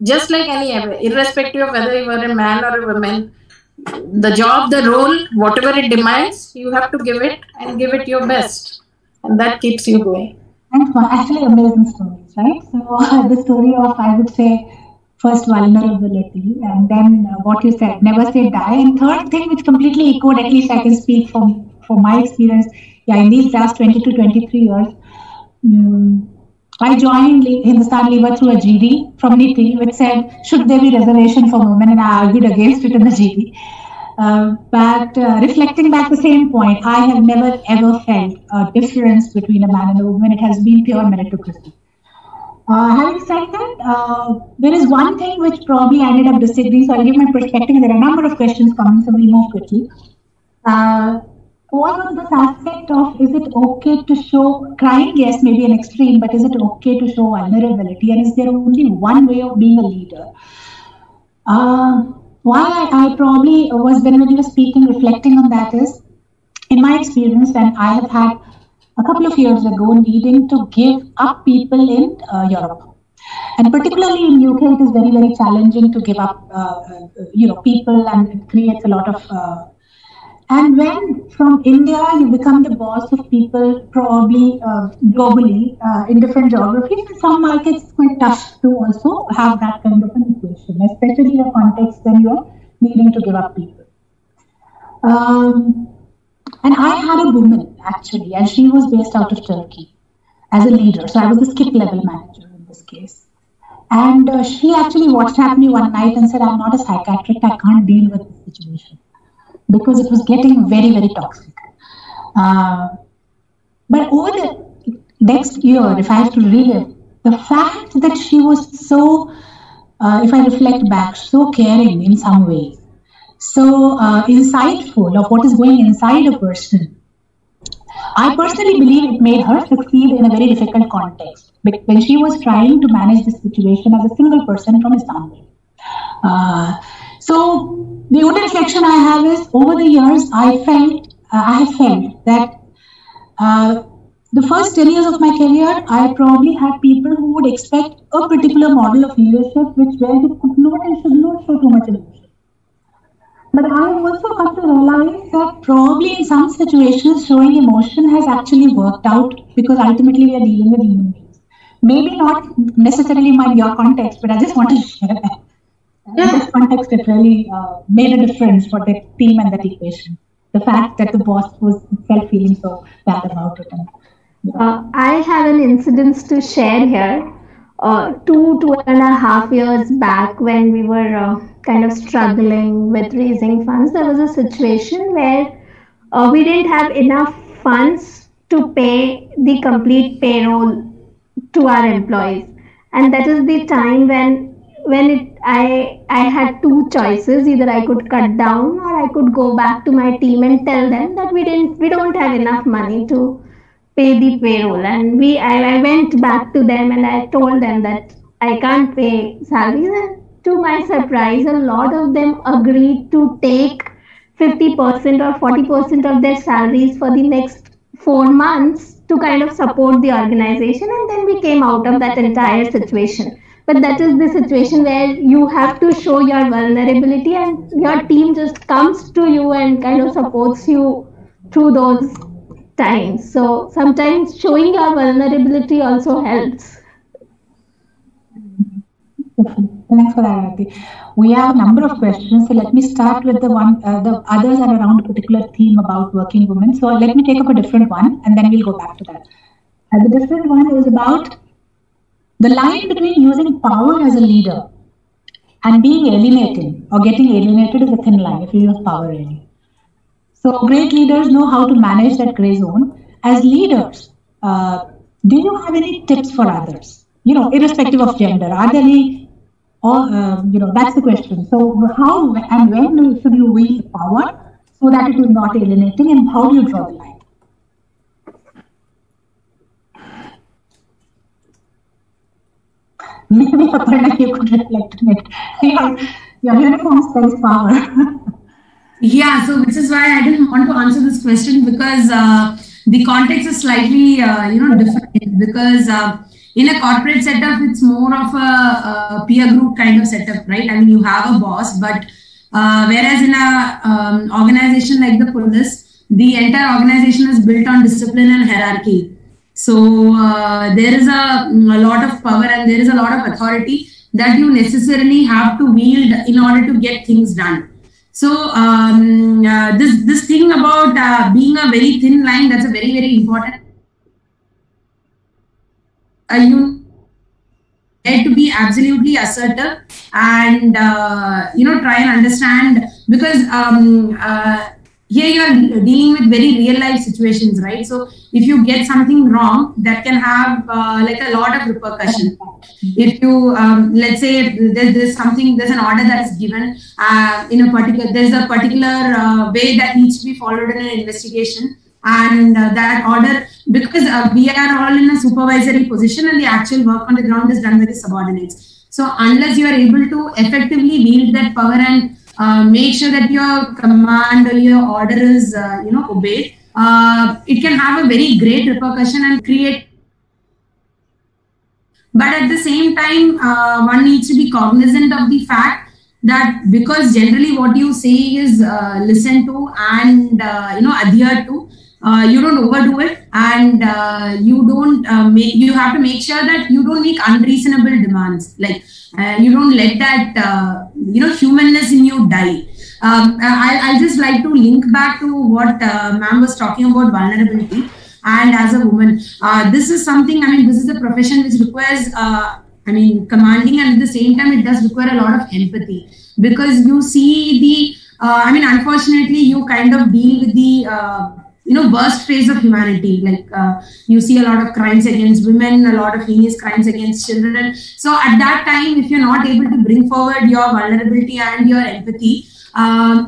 just like any other, irrespective of whether you are a man or a woman. The job, the role, whatever it demands, you have to give it, and give it your best. And that keeps you going. Thanks for actually amazing stories, right? So the story of, I would say, first vulnerability, and then what you said, never say die. And third thing, which completely echoed, at least I can speak from my experience, in these last 20 to 23 years, I joined Hindustan Lever through a GD from NITIE, which said, should there be reservation for women? And I argued against it in the GD. But reflecting back the same point, I have never ever felt a difference between a man and a woman. It has been pure meritocracy. Having said that, there is one thing which probably I ended up disagreeing, so I'll give my perspective. There are a number of questions coming, so we'll move quickly. What was this aspect of, is it okay to show, crying, yes, maybe an extreme, but is it okay to show vulnerability? And is there only one way of being a leader? Why I probably was, when we were speaking, reflecting on that is, in my experience, and I have had a couple of years ago needing to give up people in Europe. And particularly in UK, it is very, very challenging to give up, people, and it creates a lot of... and when from India you become the boss of people, probably globally, in different geographies, in some markets it's quite tough to also have that kind of an equation, especially in a context when you are needing to give up people. And I had a woman actually, and she was based out of Turkey as a leader. So I was the skip level manager in this case. And she actually WhatsApped me one night and said, I'm not a psychiatrist, I can't deal with this situation, because it was getting very, very toxic. But over the next year, if I have to relive, the fact that she was so, if I reflect back, so caring in some ways, so insightful of what is going inside a person, I personally believe it made her succeed in a very difficult context, when she was trying to manage this situation as a single person from Istanbul. So the only reflection I have is, over the years, I have felt that the first 10 years of my career, I probably had people who would expect a particular model of leadership, where you could not and should not show too much emotion. But I have also come to realize that probably in some situations, showing emotion has actually worked out, because ultimately we are dealing with human beings. Maybe not necessarily in your context, but I just want to share that. In this context, it really made a difference for the team and that equation. The fact that the boss felt feeling so bad about it. I have an incident to share here. 2.5 years back, when we were kind of struggling with raising funds, there was a situation where we didn't have enough funds to pay the complete payroll to our employees, and that is the time when I had two choices: either I could cut down or I could go back to my team and tell them that we don't have enough money to pay the payroll. And I went back to them and I told them that I can't pay salaries, and to my surprise, a lot of them agreed to take 50% or 40% of their salaries for the next 4 months to kind of support the organization, and then we came out of that entire situation. But that is the situation where you have to show your vulnerability, and your team just comes to you and kind of supports you through those times. So sometimes showing your vulnerability also helps. Thanks for that, Aarti. We have a number of questions, so let me start with the one. The others are around a particular theme about working women. So let me take up a different one, and then we'll go back to that. The different one is about the line between using power as a leader and being alienating or getting alienated is a thin line if you use power really. So great leaders know how to manage that gray zone. As leaders, do you have any tips for others? Irrespective of gender, are there any? Or, that's the question. So how and when should you wield power so that it is not alienating, and how do you draw the line? Maybe Aparna, you could reflect on it. Your uniform spells power. Yeah, so which is why I didn't want to answer this question, because the context is slightly, different, because in a corporate setup, it's more of a peer group kind of setup, right? I mean, you have a boss, but whereas in a organization like the police, the entire organization is built on discipline and hierarchy. So there is a lot of power and there is a lot of authority that you necessarily have to wield in order to get things done. So this thing about being a very thin line, that's a very, very important. You need to be absolutely assertive and try and understand, because here you are dealing with very real life situations, right? So if you get something wrong, that can have like a lot of repercussion. If you let's say there's an order that is given in a particular, there's a particular way that needs to be followed in an investigation, and that order, because we are all in a supervisory position and the actual work on the ground is done by the subordinates. So unless you are able to effectively wield that power and make sure that your command or your order is obeyed, it can have a very great repercussion and create. But at the same time, one needs to be cognizant of the fact that, because generally what you say is listened to and adhere to, you don't overdo it, and you have to make sure that you don't make unreasonable demands. Like you don't let that humanness in you die. I just like to link back to what ma'am was talking about, vulnerability. And as a woman, this is something, this is a profession which requires commanding, and at the same time it does require a lot of empathy, because you see the unfortunately you kind of deal with the worst phase of humanity. Like you see a lot of crimes against women, a lot of heinous crimes against children. So at that time, if you're not able to bring forward your vulnerability and your empathy,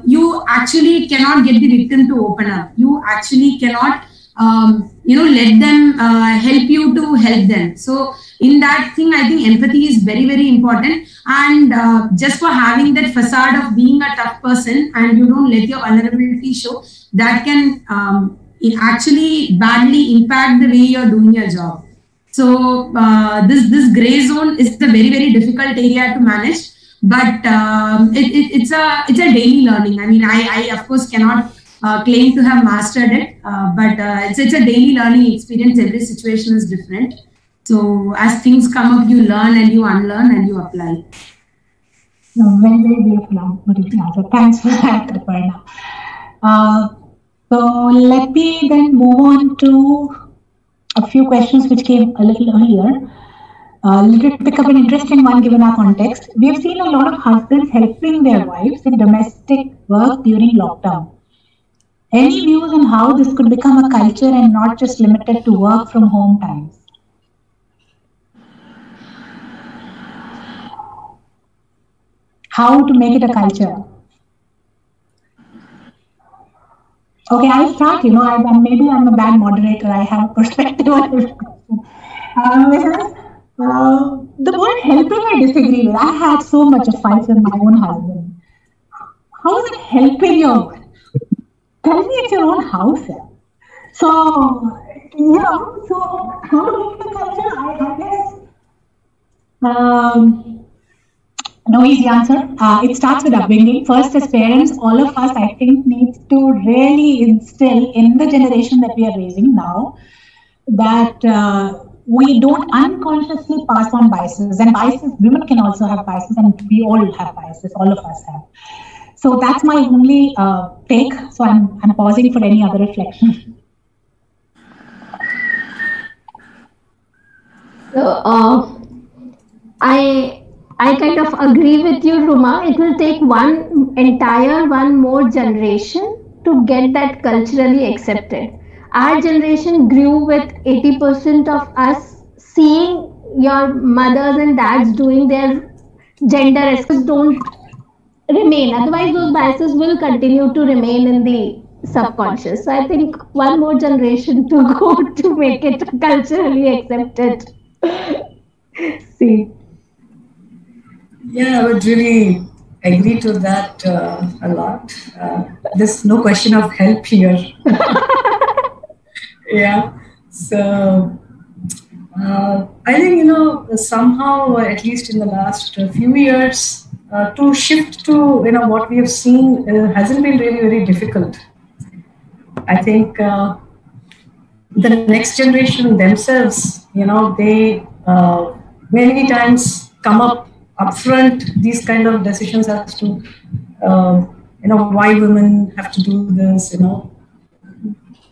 you actually cannot get the victim to open up. You actually cannot let them help you to help them. So in that thing, I think empathy is very, very important. And just for having that facade of being a tough person and you don't let your vulnerability show, that can actually badly impact the way you're doing your job. So this gray zone is a very, very difficult area to manage, but it's a daily learning. I of course cannot claim to have mastered it, but it's a daily learning experience. Every situation is different. So as things come up, you learn and you unlearn and you apply. Very, very beautiful answer. Thanks for that, Aparna. So let me then move on to a few questions which came a little earlier. Let me pick up an interesting one given our context. We have seen a lot of husbands helping their wives in domestic work during lockdown. Any views on how this could become a culture and not just limited to work from home times? How to make it a culture? Okay, I'll start. Maybe I'm a bad moderator. I have a perspective on this question. The word helping I disagree with. I had so much of fights with my own husband. How is it helping you? Tell me it's your own house. So, so how to make it a culture? I guess. No easy answer. It starts with upbringing. First, as parents, all of us, I think, needs to really instill in the generation that we are raising now that we don't unconsciously pass on biases. And biases, women can also have biases, and we all have biases. All of us have. So that's my only take. So I'm pausing for any other reflection. So I kind of agree with you, Ruma. It will take one more generation to get that culturally accepted. Our generation grew with 80% of us seeing your mothers and dads doing their gender aspects don't remain. Otherwise, those biases will continue to remain in the subconscious. So I think one more generation to go to make it culturally accepted. See. Yeah, I would really agree to that a lot. There's no question of help here. Yeah. So I think, somehow, at least in the last few years, to shift to, what we have seen hasn't been really very difficult. I think the next generation themselves, they many times come up upfront these kind of decisions as to why women have to do this.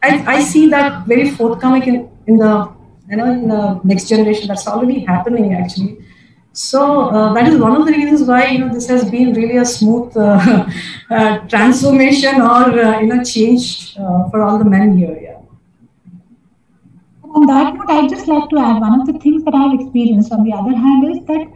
I see that very forthcoming in the next generation. That's already happening actually. So that is one of the reasons why this has been really a smooth transformation or change for all the men here. Yeah. On that note, I'd just like to add one of the things that I've experienced on the other hand is that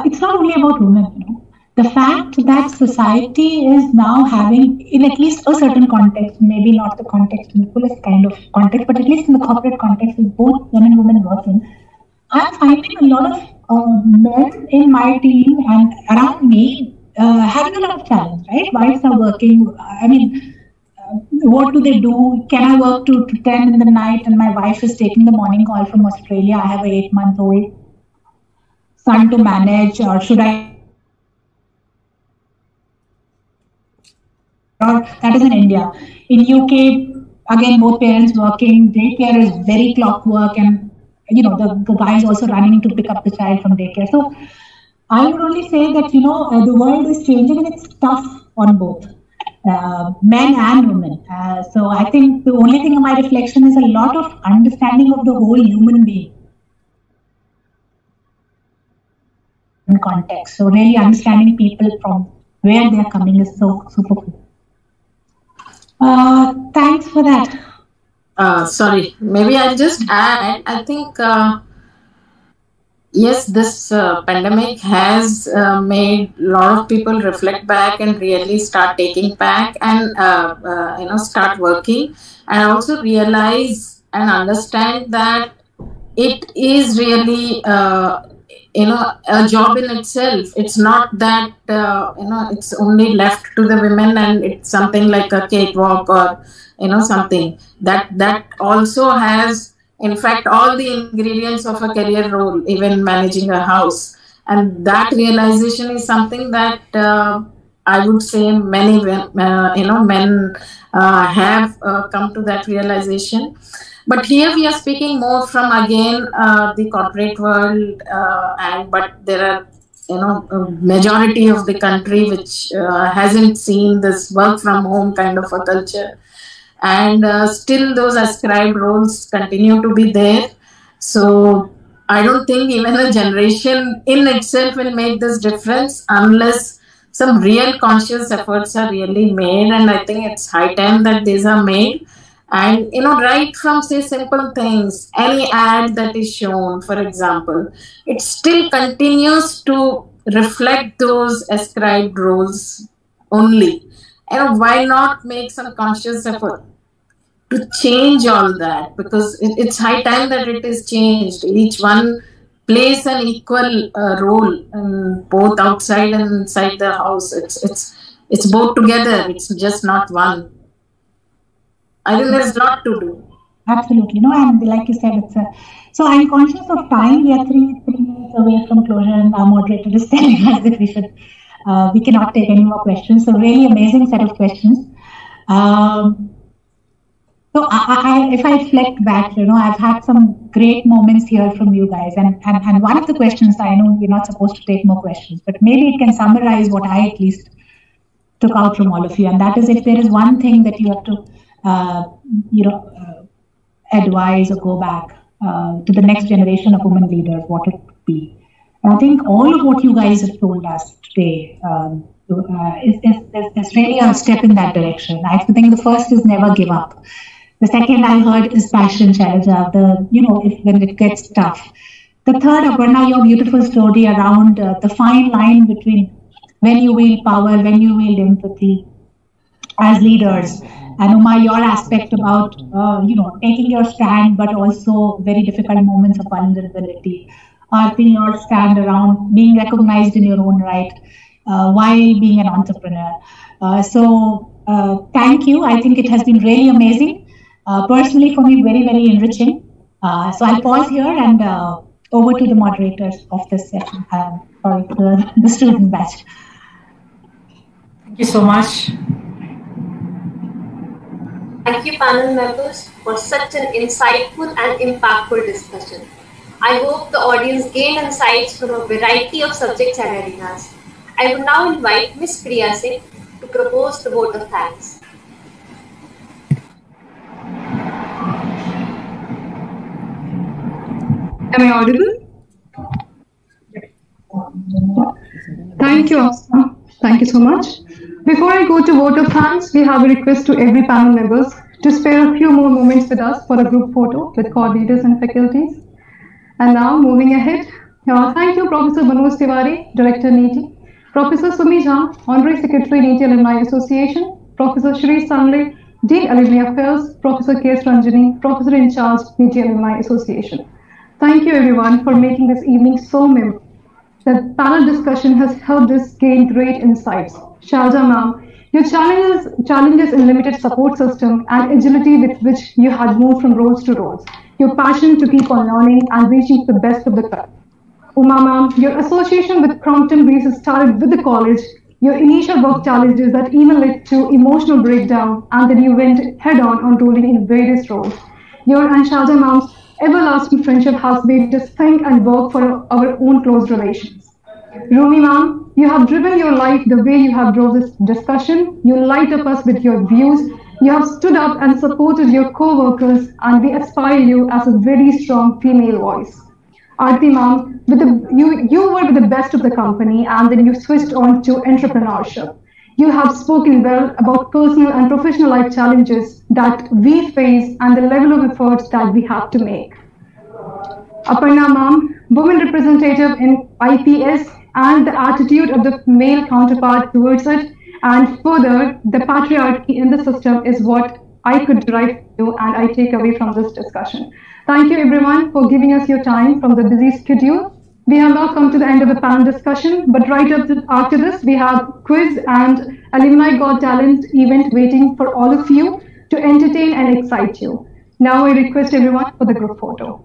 it's not only about women. The fact that society is now having, in at least a certain context, maybe not the context in the fullest kind of context, but at least in the corporate context with both men and women working, I'm finding a lot of men in my team and around me having a lot of challenge, right? Wives are working. I mean, what do they do? Can I work to 10 in the night and my wife is taking the morning call from Australia? I have an 8-month-old son to manage, or should I? Or that is in India. In UK, again, both parents working. Daycare is very clockwork, and the guy is also running to pick up the child from daycare. So I would only say that the world is changing and it's tough on both men and women. So I think the only thing in my reflection is a lot of understanding of the whole human being. In context. So really understanding people from where they're coming is so super cool. Thanks for that. Sorry, maybe I'll just add, I think, yes, this pandemic has made a lot of people reflect back and really start taking back and, start working, and also realize and understand that it is really, a job in itself. It's not that, it's only left to the women and it's something like a cakewalk or, something that also has, in fact, all the ingredients of a career role, even managing a house. And that realization is something that I would say many, men have come to that realization. But here we are speaking more from, again, the corporate world, but there are a majority of the country which hasn't seen this work from home kind of a culture, and still those ascribed roles continue to be there. So I don't think even a generation in itself will make this difference unless some real conscious efforts are really made, and I think it's high time that these are made. And right from say simple things, any ad that is shown, for example, it still continues to reflect those ascribed roles only. Why not make some conscious effort to change all that? Because it's high time that it is changed. Each one plays an equal role, both outside and inside the house. It's both together. It's just not one. I think there's a lot to do. Absolutely, and like you said, so I'm conscious of time. We are three minutes away from closure, and our moderator is telling us that we cannot take any more questions. So really amazing set of questions. So if I reflect back, I've had some great moments here from you guys, and one of the questions, I know we're not supposed to take more questions, but maybe it can summarize what I at least took out from all of you, and that is, if there is one thing that you have to advise or go back to the next generation of women leaders, what it would be. And I think all of what you guys have told us today is really a step in that direction. I think the first is never give up. The second I heard is passion, Shailaja, when it gets tough. The third, Aparna, your beautiful story around the fine line between when you wield power, when you wield empathy as leaders. And Uma, your aspect about, taking your stand, but also very difficult moments of vulnerability. Aarti, your stand around being recognized in your own right while being an entrepreneur. Thank you. I think it has been really amazing. Personally, for me, very, very enriching. So I'll pause here and over to the moderators of this session. Sorry, the student batch. Thank you so much. Thank you, panel members, for such an insightful and impactful discussion. I hope the audience gained insights from a variety of subjects and arenas. I would now invite Ms. Priya Singh to propose the vote of thanks. Am I audible? Thank you, Asma. Thank you so much. Before I go to vote of thanks, we have a request to every panel members to spare a few more moments with us for a group photo with coordinators and faculties. And now, moving ahead, thank you, Professor Manoj Tiwari, Director NITIE, Professor Sumi Jha, Honorary Secretary NITIE Alumni Association, Professor Shri Sangle, Dean Alumni Affairs, Professor K.S. Ranjani, Professor in Charge, NITIE Alumni Association. Thank you, everyone, for making this evening so memorable. The panel discussion has helped us gain great insights. Shailaja ma'am, your challenges in limited support system and agility with which you had moved from roles to roles, your passion to keep on learning and reaching the best of the class. Uma ma'am, your association with Crompton Greece started with the college, your initial work challenges that even led to emotional breakdown, and then you went head-on rolling in various roles. Your and Shailaja ma'am's everlasting friendship has made us think and work for our own close relations. Rumi ma'am, you have driven your life the way you have drove this discussion. You light up us with your views. You have stood up and supported your co-workers, and we aspire you as a very strong female voice. Aarti ma'am, you were with the best of the company, and then you switched on to entrepreneurship. You have spoken well about personal and professional life challenges that we face and the level of efforts that we have to make. Aparna ma'am, women representative in IPS, and the attitude of the male counterpart towards it, and further, the patriarchy in the system is what I could derive from you and I take away from this discussion. Thank you everyone for giving us your time from the busy schedule. We have now come to the end of the panel discussion, but right after this, we have quiz and Alumni Got Talent event waiting for all of you to entertain and excite you. Now I request everyone for the group photo.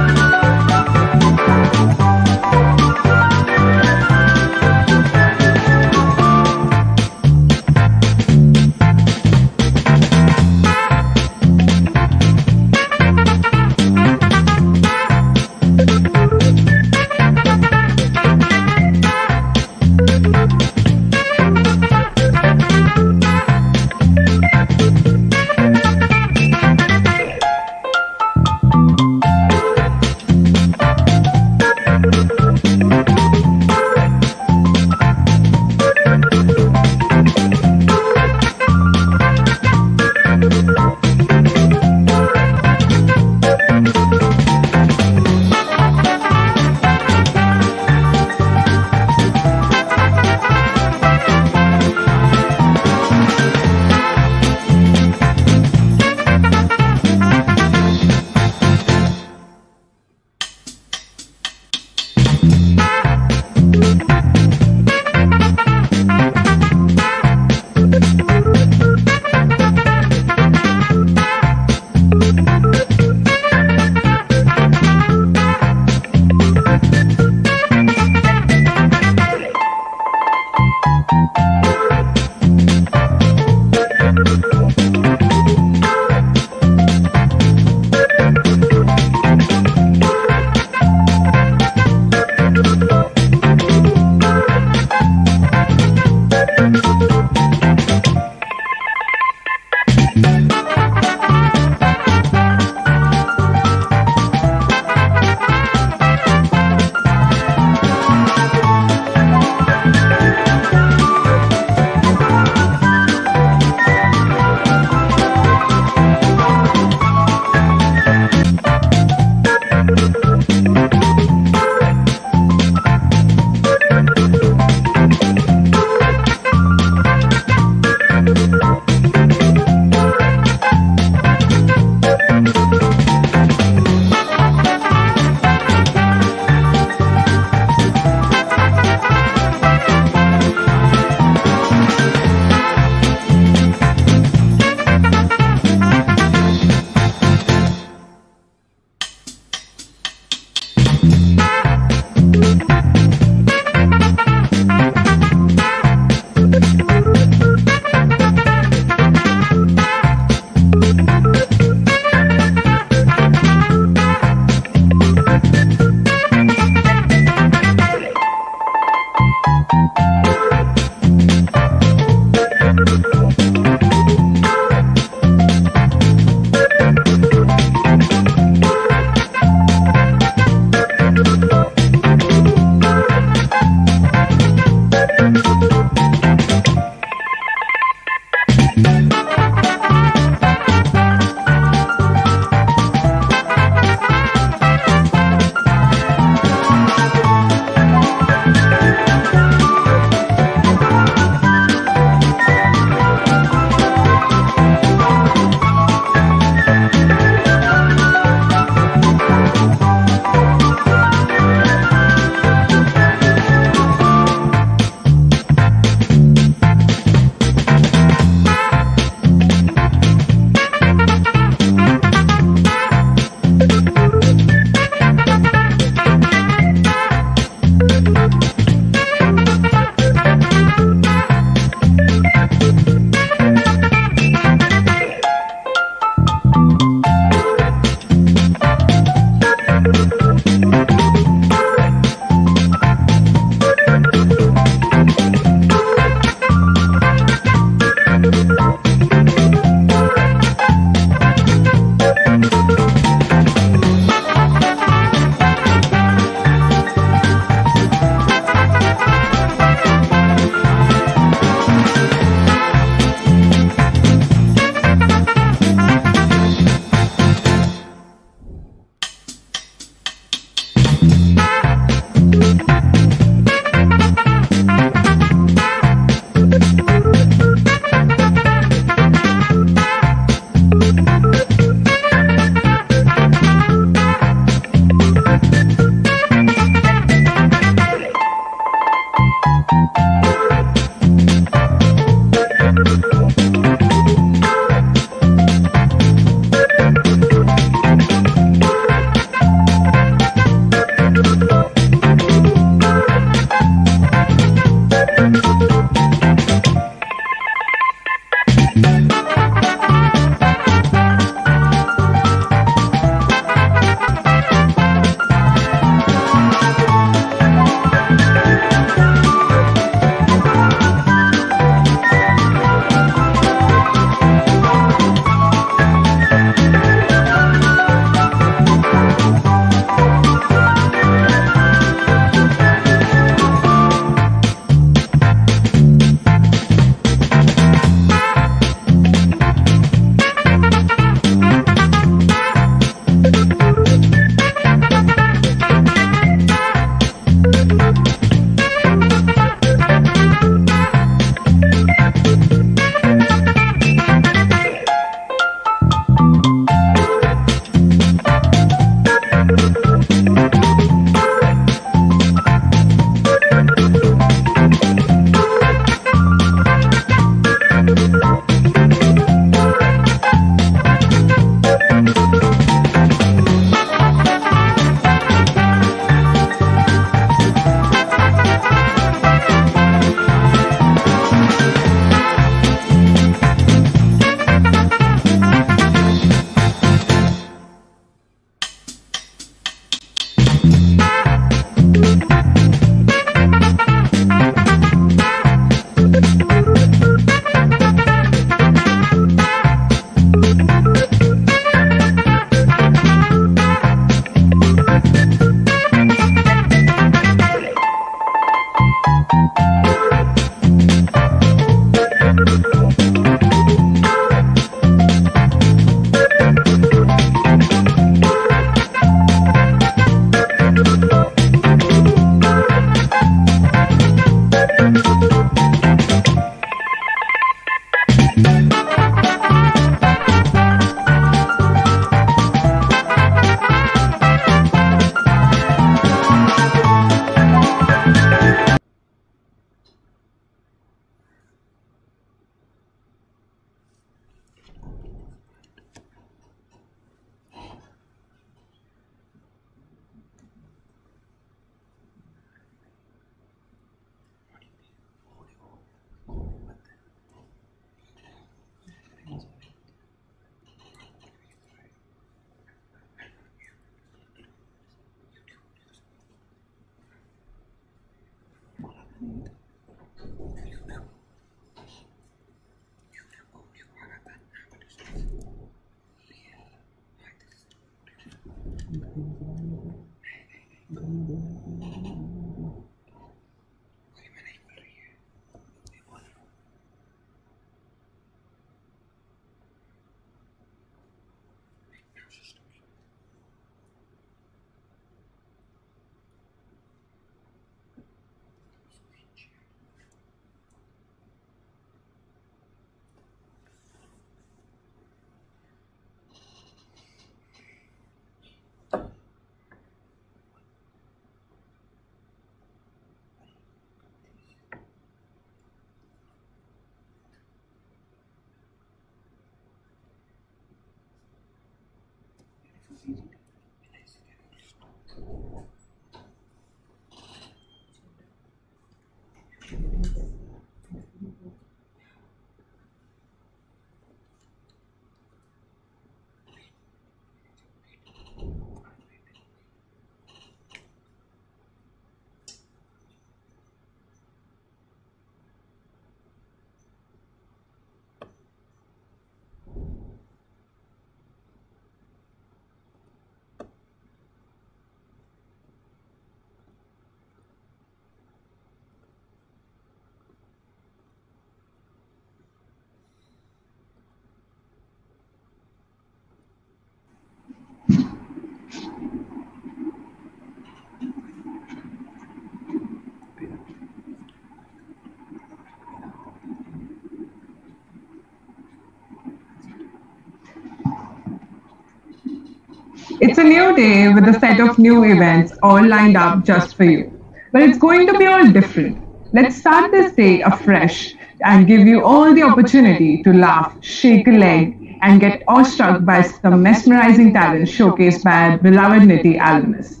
It's a new day with a set of new events all lined up just for you. But it's going to be all different. Let's start this day afresh and give you all the opportunity to laugh, shake a leg, and get awestruck by some mesmerizing talent showcased by our beloved NITIE alumnus.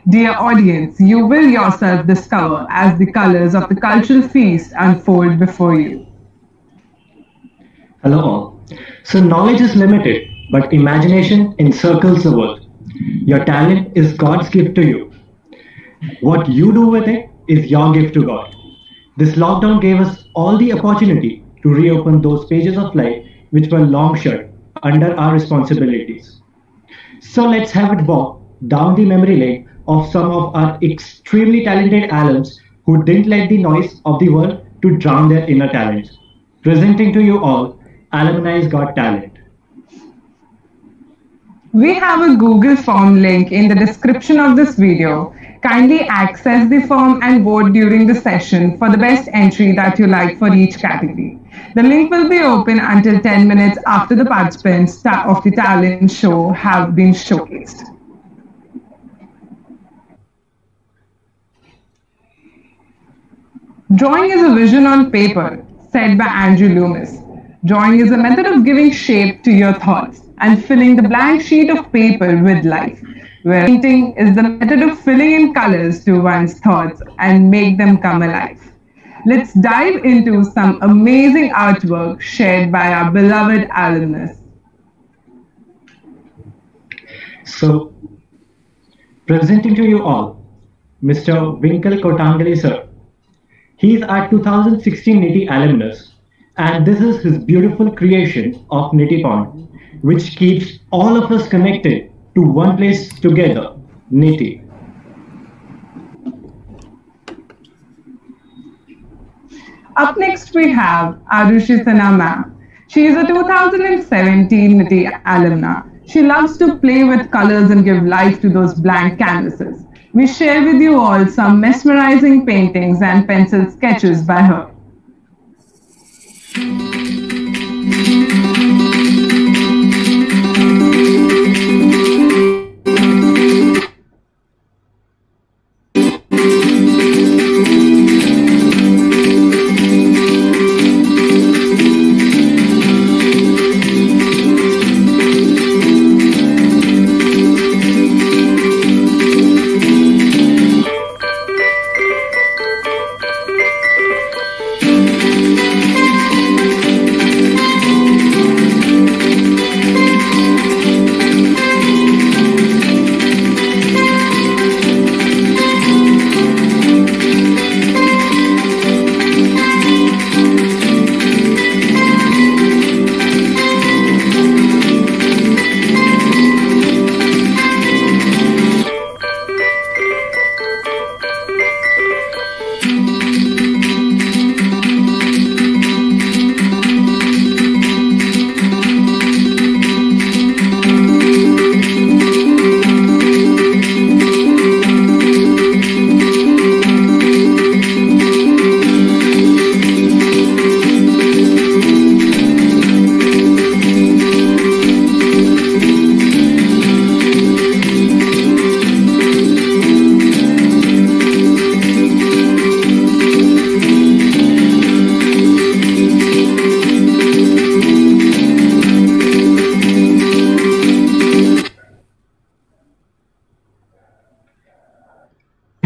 Dear audience, you will yourself discover as the colors of the cultural feast unfold before you. Hello all. So knowledge is limited, but imagination encircles the world. Your talent is God's gift to you. What you do with it is your gift to God. This lockdown gave us all the opportunity to reopen those pages of life which were long shut under our responsibilities. So let's have it walk down the memory lane of some of our extremely talented alums who didn't let the noise of the world to drown their inner talents. Presenting to you all, Alumni's Got Talent. We have a Google form link in the description of this video. Kindly access the form and vote during the session for the best entry that you like for each category. The link will be open until 10 minutes after the participants of the talent show have been showcased. Drawing is a vision on paper, said by Andrew Loomis. Drawing is a method of giving shape to your thoughts and filling the blank sheet of paper with life, where painting is the method of filling in colors to one's thoughts and make them come alive. Let's dive into some amazing artwork shared by our beloved alumnus. So, presenting to you all, Mr. Winkle Kotangali sir. He's our 2016 NITIE alumnus, and this is his beautiful creation of NITIE Pond, which keeps all of us connected to one place together, NITIE. Up next we have Arushi Sinha ma'am. She is a 2017 NITIE alumna. She loves to play with colors and give life to those blank canvases. We share with you all some mesmerizing paintings and pencil sketches by her.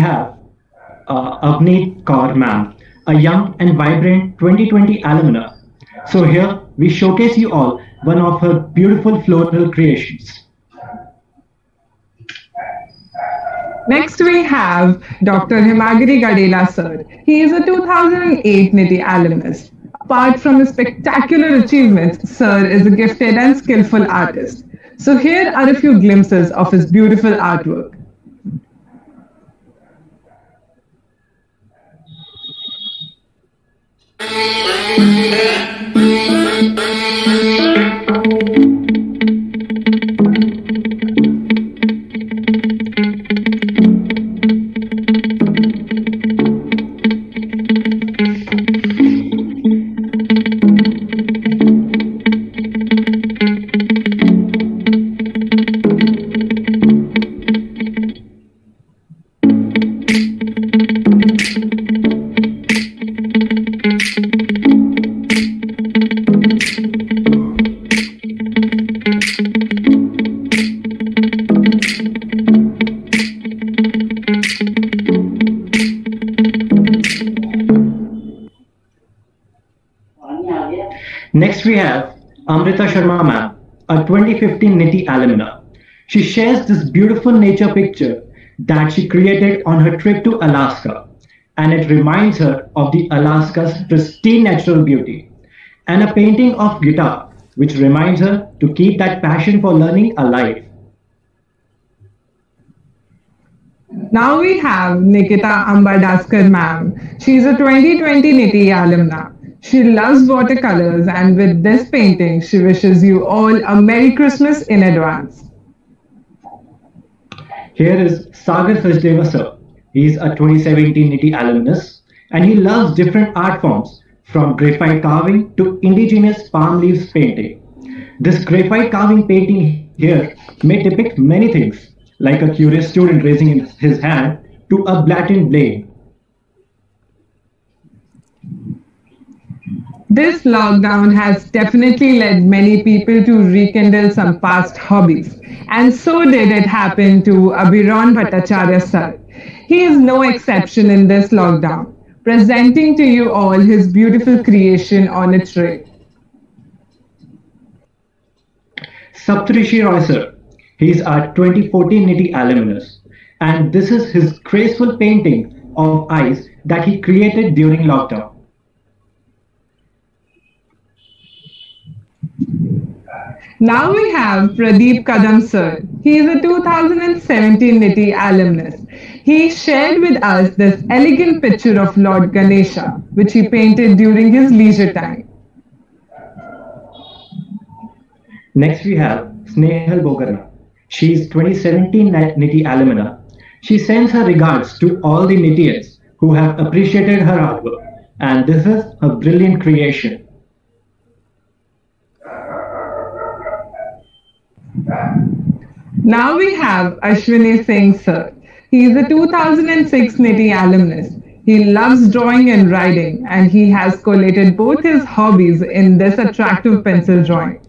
have Avneet Kaur ma'am, a young and vibrant 2020 alumna. So here we showcase you all one of her beautiful floral creations. Next we have Dr. Himagiri Gadela sir. He is a 2008 NITIE alumnus. Apart from his spectacular achievements, sir is a gifted and skillful artist. So here are a few glimpses of his beautiful artwork. Next we have Amrita Sharma ma'am, a 2015 NITIE alumna. She shares this beautiful nature picture that she created on her trip to Alaska, and it reminds her of the Alaska's pristine natural beauty, and a painting of guitar which reminds her to keep that passion for learning alive. Now we have Nikita Ambadaskar ma'am. She is a 2020 NITIE alumna. She loves watercolors, and with this painting, she wishes you all a Merry Christmas in advance. Here is Sagar Sachdeva sir. He is a 2017 NITIE alumnus, and he loves different art forms from graphite carving to indigenous palm leaves painting. This graphite carving painting here may depict many things, like a curious student raising his hand to a blatant blade. This lockdown has definitely led many people to rekindle some past hobbies, and so did it happen to Abhiron Bhattacharya sir. He is no exception in this lockdown, presenting to you all his beautiful creation on a tray. Saptarishi Roy sir. He is our 2014 NITIE alumnus, and this is his graceful painting of ice that he created during lockdown. Now we have Pradeep Kadam sir. He is a 2017 NITIE alumnus. He shared with us this elegant picture of Lord Ganesha, which he painted during his leisure time. Next we have Snehal Bogarna. She is 2017 NITIE alumna. She sends her regards to all the NITIEs who have appreciated her artwork, and this is a brilliant creation. Now we have Ashwini Singh sir. He is a 2006 NITIE alumnus. He loves drawing and writing, and he has collated both his hobbies in this attractive pencil drawing.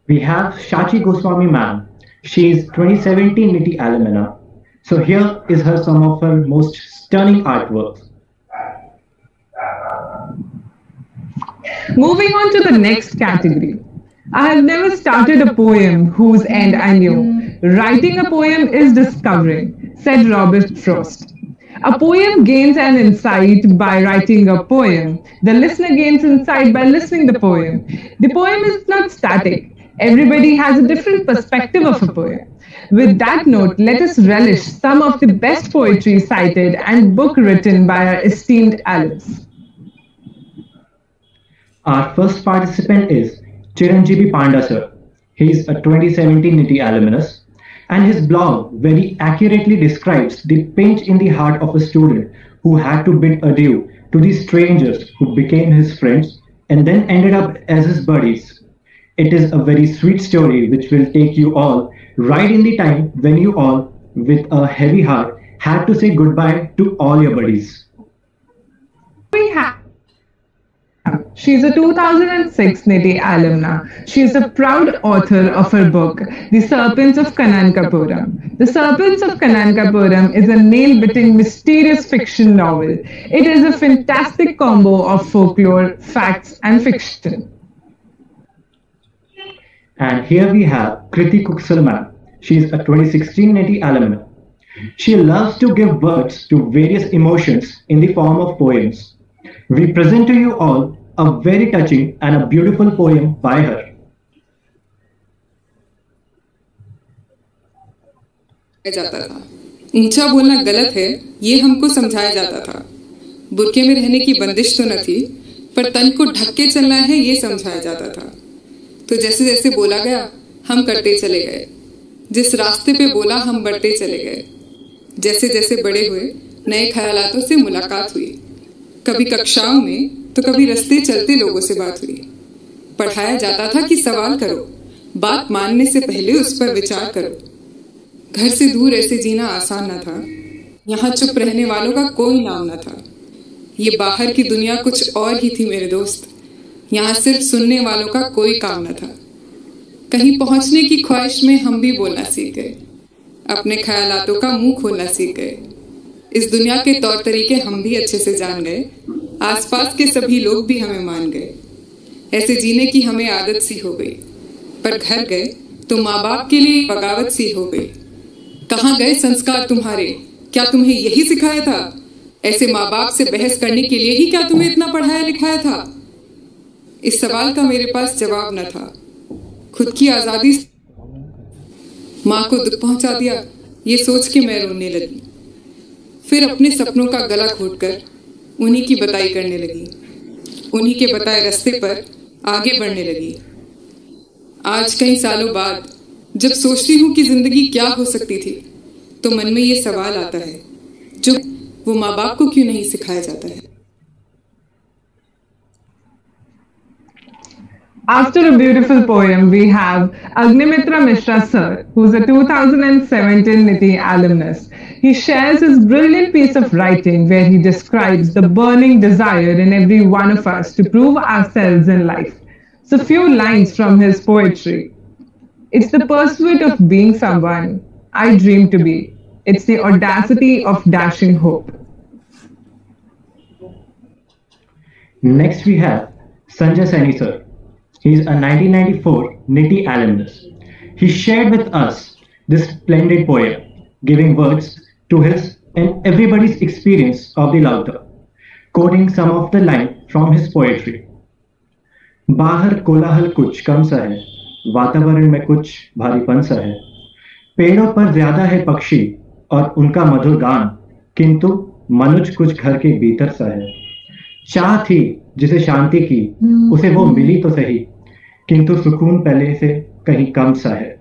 We have Shachi Goswami ma'am. She is 2017 NITIE alumna. So here is some of her most stunning artworks. Moving on to the next category. I have never started a poem whose end I knew. Writing a poem is discovering, said Robert Frost. A poem gains an insight by writing a poem. The listener gains insight by listening to the poem. The poem is not static. Everybody has a different perspective of a poem. With that note, let us relish some of the best poetry cited and book written by our esteemed alums. Our first participant is Chiranjeevi Panda sir. He is a 2017 NITIE alumnus, and his blog very accurately describes the pinch in the heart of a student who had to bid adieu to these strangers who became his friends and then ended up as his buddies. It is a very sweet story which will take you all right in the time when you all, with a heavy heart, had to say goodbye to all your buddies. We have She's a 2006 NITIE alumna. She is a proud author of her book, The Serpents of Kanankapuram. The Serpents of Kanankapuram is a nail-biting, mysterious fiction novel. It is a fantastic combo of folklore, facts, and fiction. And here we have Kriti Kuksal ma'am. She is a 2016 NITIE alumna. She loves to give words to various emotions in the form of poems. We present to you all a very touching and a beautiful poem by her. जाता था ऊंचा बोलना गलत है ये हमको समझाया जाता था बुर्के में रहने की बंदिश तो न थी पर तन को ढक के चलना है ये समझाया जाता था तो जैसे जैसे बोला गया हम करते चले गए जिस रास्ते पे बोला हम बढ़ते चले गए जैसे जैसे बड़े हुए नए ख्यालातों से मुलाकात हुई कभी कक्षाओं में तो कभी रास्ते चलते लोगों से बात हुई पढ़ाया जाता था कि सवाल करो बात मानने से पहले उस पर विचार करो घर से दूर ऐसे जीना आसान न था यहाँ चुप रहने वालों का कोई नाम न था ये बाहर की दुनिया कुछ और ही थी मेरे दोस्त यहाँ सिर्फ सुनने वालों का कोई काम न था कहीं पहुंचने की ख्वाहिश में हम भी बोलना सीख गए अपने ख्यालातों का मुंह खोलना सीख गए इस दुनिया के तौर तरीके हम भी अच्छे से जान गए आसपास के सभी लोग भी हमें मान गए ऐसे जीने की हमें आदत सी हो गई पर घर गए तो माँ बाप के लिए बगावत सी हो गई कहाँ गए संस्कार तुम्हारे क्या तुम्हें यही सिखाया था ऐसे माँ बाप से बहस करने के लिए ही क्या तुम्हें इतना पढ़ाया लिखाया था इस सवाल का मेरे पास जवाब न था खुद की आजादी माँ को दुख पहुंचा दिया ये सोच के मैं रोने लगी फिर अपने सपनों का गला घोटकर उन्हीं की बताई करने लगी उन्हीं के बताए रास्ते पर आगे बढ़ने लगी आज कई सालों बाद जब सोचती हूँ कि जिंदगी क्या हो सकती थी तो मन में ये सवाल आता है जो वो माँ बाप को क्यों नहीं सिखाया जाता है After a beautiful poem, we have Agnimitra Mishra sir, who is a 2017 NITIE alumnus. He shares his brilliant piece of writing where he describes the burning desire in every one of us to prove ourselves in life. So few lines from his poetry. It's the pursuit of being someone I dream to be. It's the audacity of dashing hope. Next we have Sanjay Saini sir. He is a 1994 NITIE alumnus. He shared with us this splendid poem, giving words to his and everybody's experience of the lockdown, quoting some of the lines from his poetry. बाहर कोलाहल कुछ कम सा है, वातावरण में कुछ भारीपन सा है, पेड़ों पर ज्यादा है पक्षी और उनका मधुर गान, किंतु मनुष्य कुछ घर के भीतर सा है. चाह थी जिसे शांति की, उसे वो मिली तो सही, किंतु सुकून पहले से कहीं कम सा है.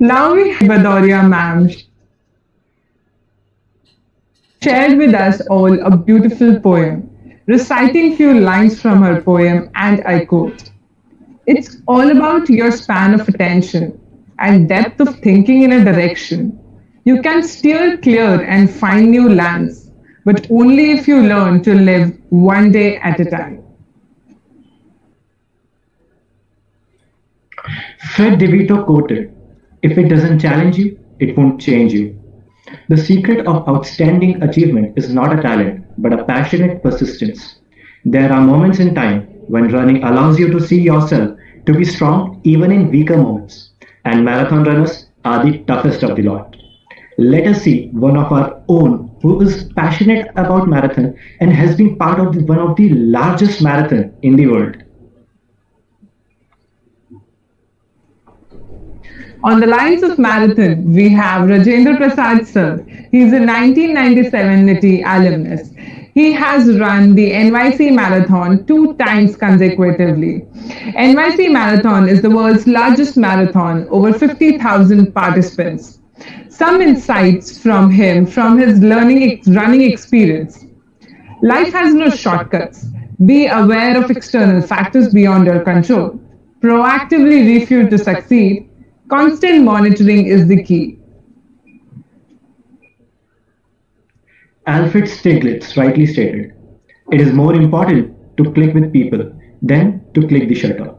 Now we have Badoria ma'am shared with us all a beautiful poem, reciting few lines from her poem, and I quote, "It's all about your span of attention and depth of thinking in a direction. You can steer clear and find new lands, but only if you learn to live one day at a time." Fred DeVito quoted, "If it doesn't challenge you, it won't change you." The secret of outstanding achievement is not a talent, but a passionate persistence. There are moments in time when running allows you to see yourself to be strong even in weaker moments, and marathon runners are the toughest of the lot. Let us see one of our own who is passionate about marathon and has been part of one of the largest marathon in the world. On the lines of marathon, we have Rajendra Prasad sir. He is a 1997 NITIE alumnus. He has run the NYC Marathon 2 times consecutively. NYC Marathon is the world's largest marathon, over 50,000 participants. Some insights from him, from his running experience. Life has no shortcuts. Be aware of external factors beyond your control. Proactively refuse to succeed. Constant monitoring is the key. Alfred Stieglitz rightly stated, it is more important to click with people than to click the shutter.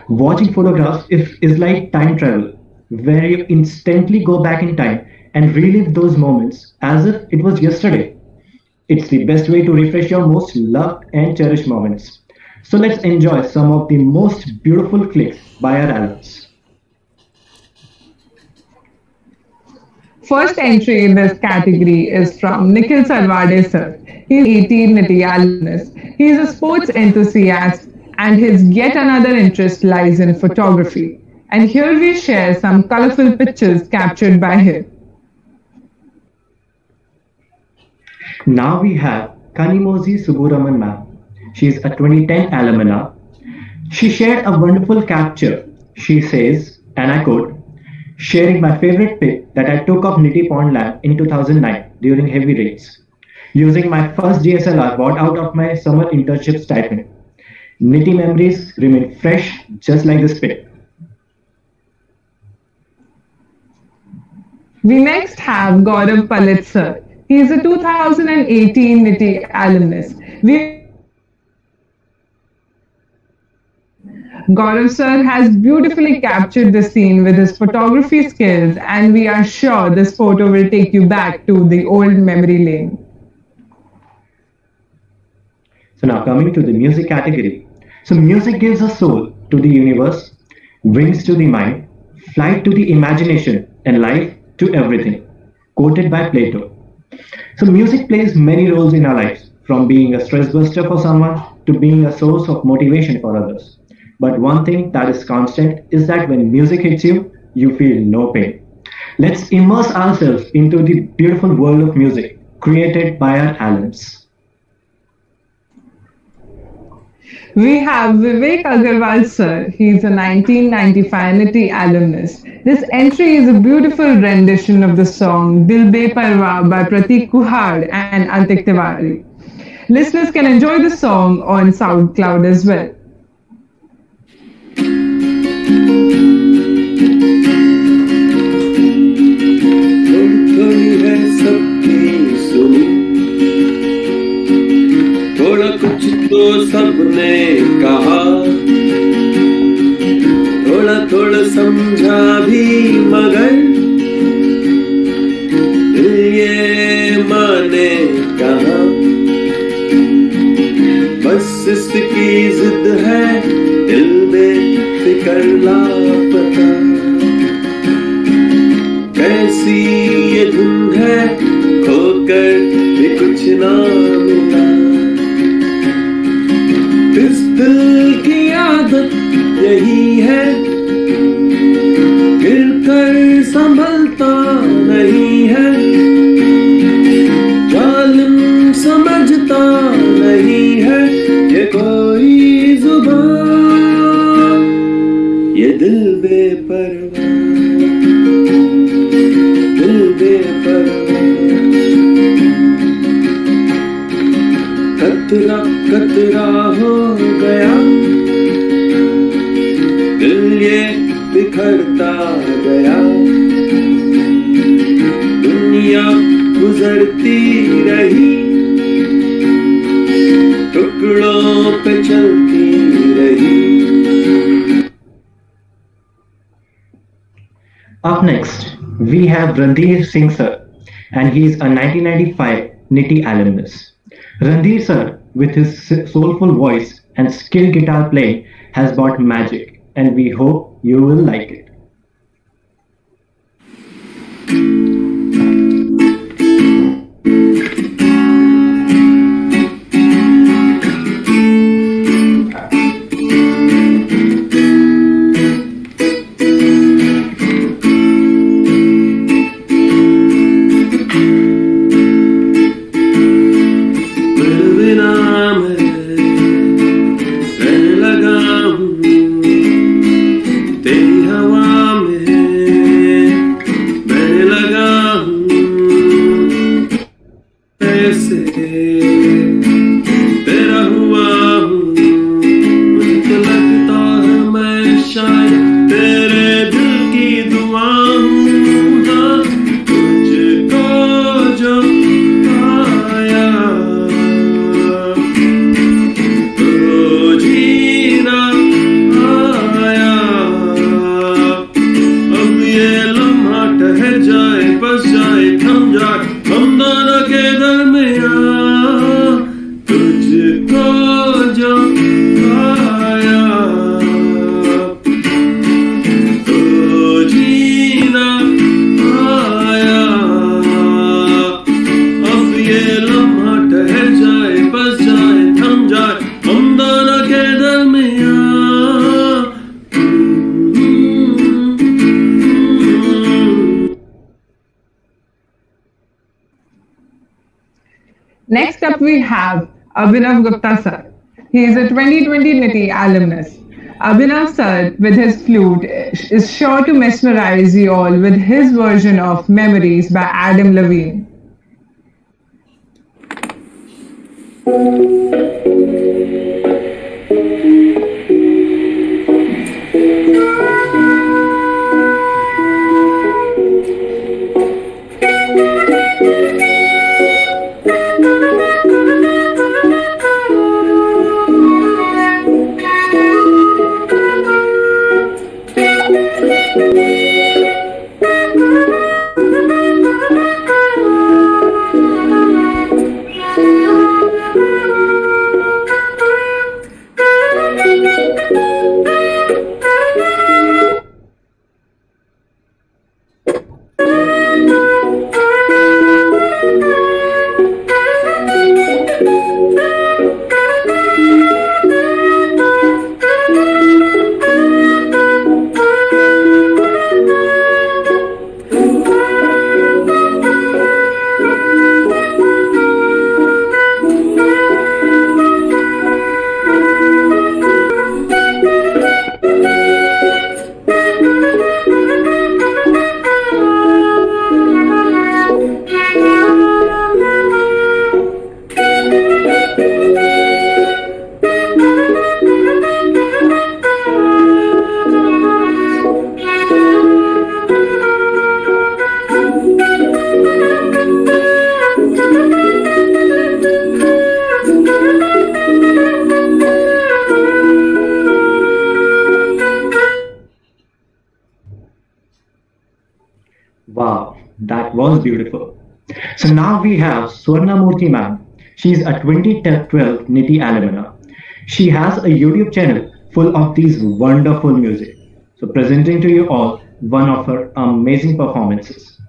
Watching photographs is like time travel, where you instantly go back in time and relive those moments as if it was yesterday. It's the best way to refresh your most loved and cherished moments. So let's enjoy some of the most beautiful clicks by our alums. First entry in this category is from Nikhil Sarvade sir. He is 18 NITIE alumnus. He is a sports enthusiast and his yet another interest lies in photography. And here we share some colorful pictures captured by him. Now we have Kanimozi Suburaman ma'am. She is a 2010 alumna. She shared a wonderful capture. She says, and I quote, sharing my favorite pic that I took of NITIE Pond Lab in 2009 during heavy rains, using my first DSLR bought out of my summer internship stipend. NITIE memories remain fresh just like this pic. We next have Gaurav Palit sir. He is a 2018 NITIE alumnus. Gaurav sir has beautifully captured the scene with his photography skills and we are sure this photo will take you back to the old memory lane. So now coming to the music category. So music gives a soul to the universe, wings to the mind, flight to the imagination and life to everything. Quoted by Plato. So music plays many roles in our lives, from being a stress buster for someone to being a source of motivation for others. But one thing that is constant is that when music hits you, you feel no pain. Let's immerse ourselves into the beautiful world of music created by our alums. We have Vivek Agarwal sir. He is a 1995 NITIE alumnus. This entry is a beautiful rendition of the song Dil Beparwa by Pratik Kuhad and Antik Tiwari. Listeners can enjoy the song on SoundCloud as well. थोड़ा कुछ तो सबने कहा, थोड़ा थोड़ा समझा भी मगर दिल ये माने कहाँ, बस इसकी जिद है दिल बेफिक्र लापता, कैसी ये धुन है खोकर भी कुछ ना मिला, इस दिल की आदत यही है, गिर कर संभलता नहीं है, जालिम समझता नहीं है ये कोई जुबान, ये दिल बेपरवाह, दिल बेपरवाह, कतरा कतरा हो गया, दिल ये बिखरता गया, दुनिया गुजरती रही, टुकड़ों पे चलती रही. Up next, we have Randhir Singh sir, and he is a 1995 NITIE alumnus. Randhir sir, with his soulful voice and skilled guitar playing, has brought magic, and we hope you will like it. up we have Abhinav Gupta sir. He is a 2020 NITIE alumnus. Abhinav sir, with his flute, is sure to mesmerize you all with his version of Memories by Adam Levine. Wow, that was beautiful. So now we have Swarnamurthy ma'am. She's a 2012 NITIE alumna. She has a YouTube channel full of these wonderful music. So presenting to you all one of her amazing performances.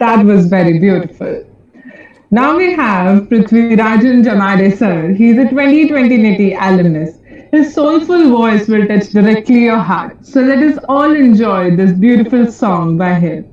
That was very beautiful. Now we have Prithvirajan Jamade sir. He's a 2020 NITIE alumnus. His soulful voice will touch directly your heart. So let us all enjoy this beautiful song by him.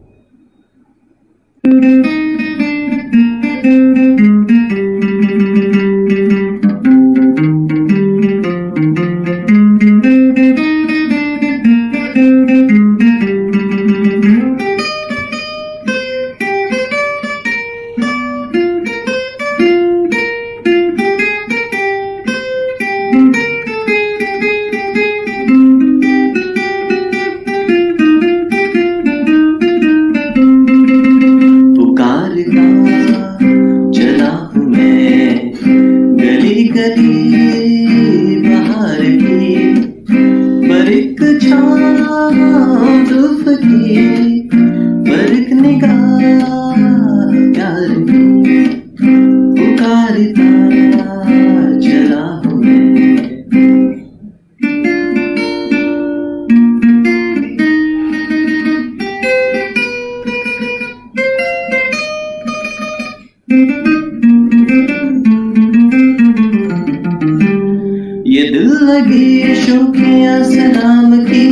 लगी शौकिया सलाम की,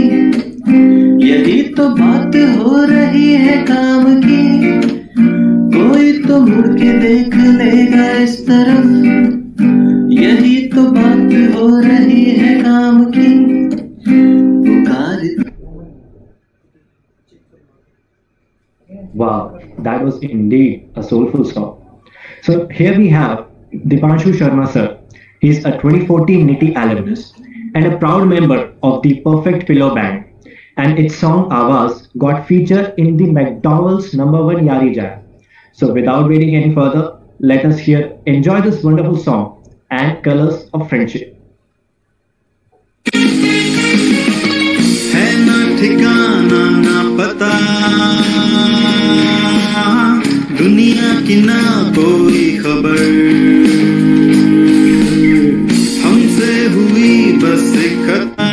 यही तो बात हो रही है काम की, कोई तो मुड़ के देख लेगा इस तरफ, यही तो बात हो रही है काम की, पुकार। Wow, that was indeed a soulful song. So here we have Dipanshu Sharma sir. He's a 2014 NITIE alumnus and a proud member of the Perfect Pillow Band. And its song Awaaz got featured in the McDonald's #1 Yari Jam. So without waiting any further, let us enjoy this wonderful song and Colors of Friendship. है ना ठिकाना ना पता, दुनिया की ना कोई खबर, हमसे हुई बस खता,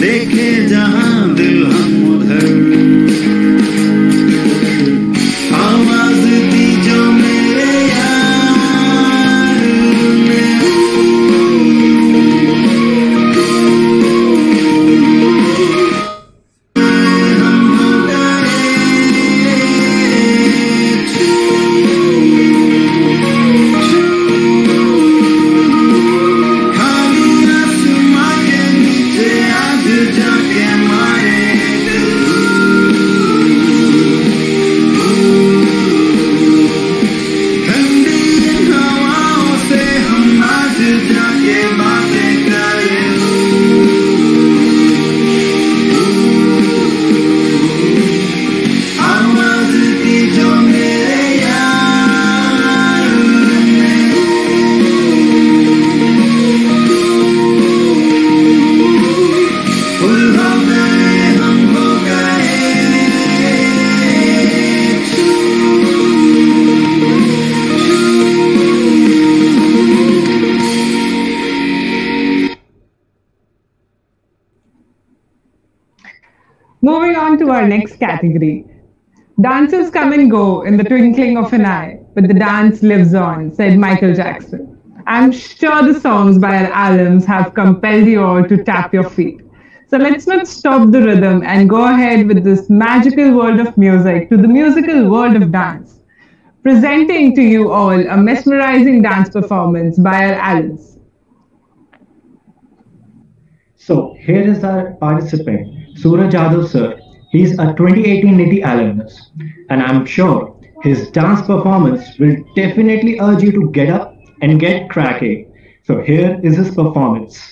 देखे जहां दिल हम उधर, आवाज दी जो मेरे यार ने, Moving on to our next category. Dancers come and go in the twinkling of an eye, but the dance lives on, said Michael Jackson. I'm sure the songs by our alums have compelled you all to tap your feet. So let's not stop the rhythm and go ahead with this magical world of music to the musical world of dance. Presenting to you all a mesmerizing dance performance by our alums. So here is our participant, Suraj Yadav sir. He's a 2018 NITIE alumnus, and I'm sure his dance performance will definitely urge you to get up and get cracking. So here is his performance.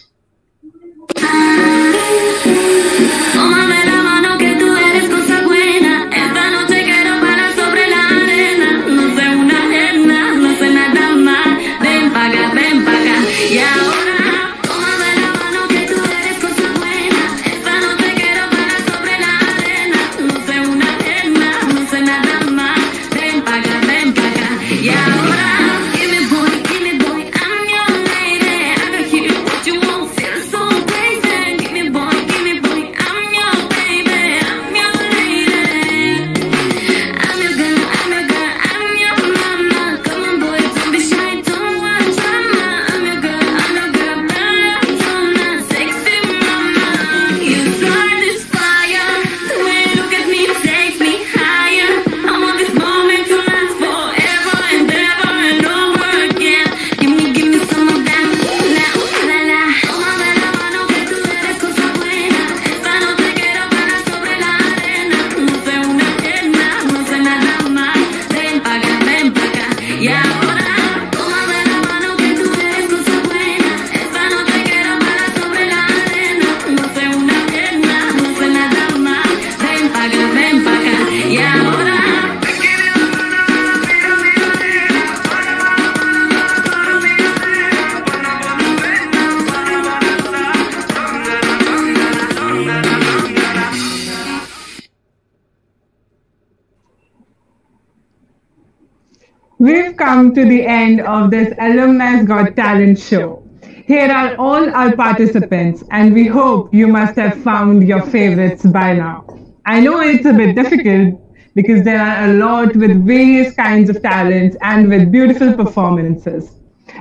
We've come to the end of this Alumni's Got Talent show. Here are all our participants, and we hope you must have found your favorites by now. I know it's a bit difficult because there are a lot with various kinds of talents and with beautiful performances.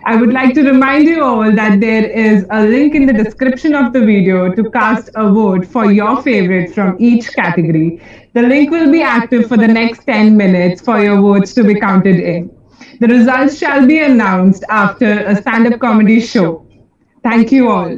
I would like to remind you all that there is a link in the description of the video to cast a vote for your favorite from each category. The link will be active for the next 10 minutes for your votes to be counted in. The results shall be announced after a stand-up comedy show. Thank you all.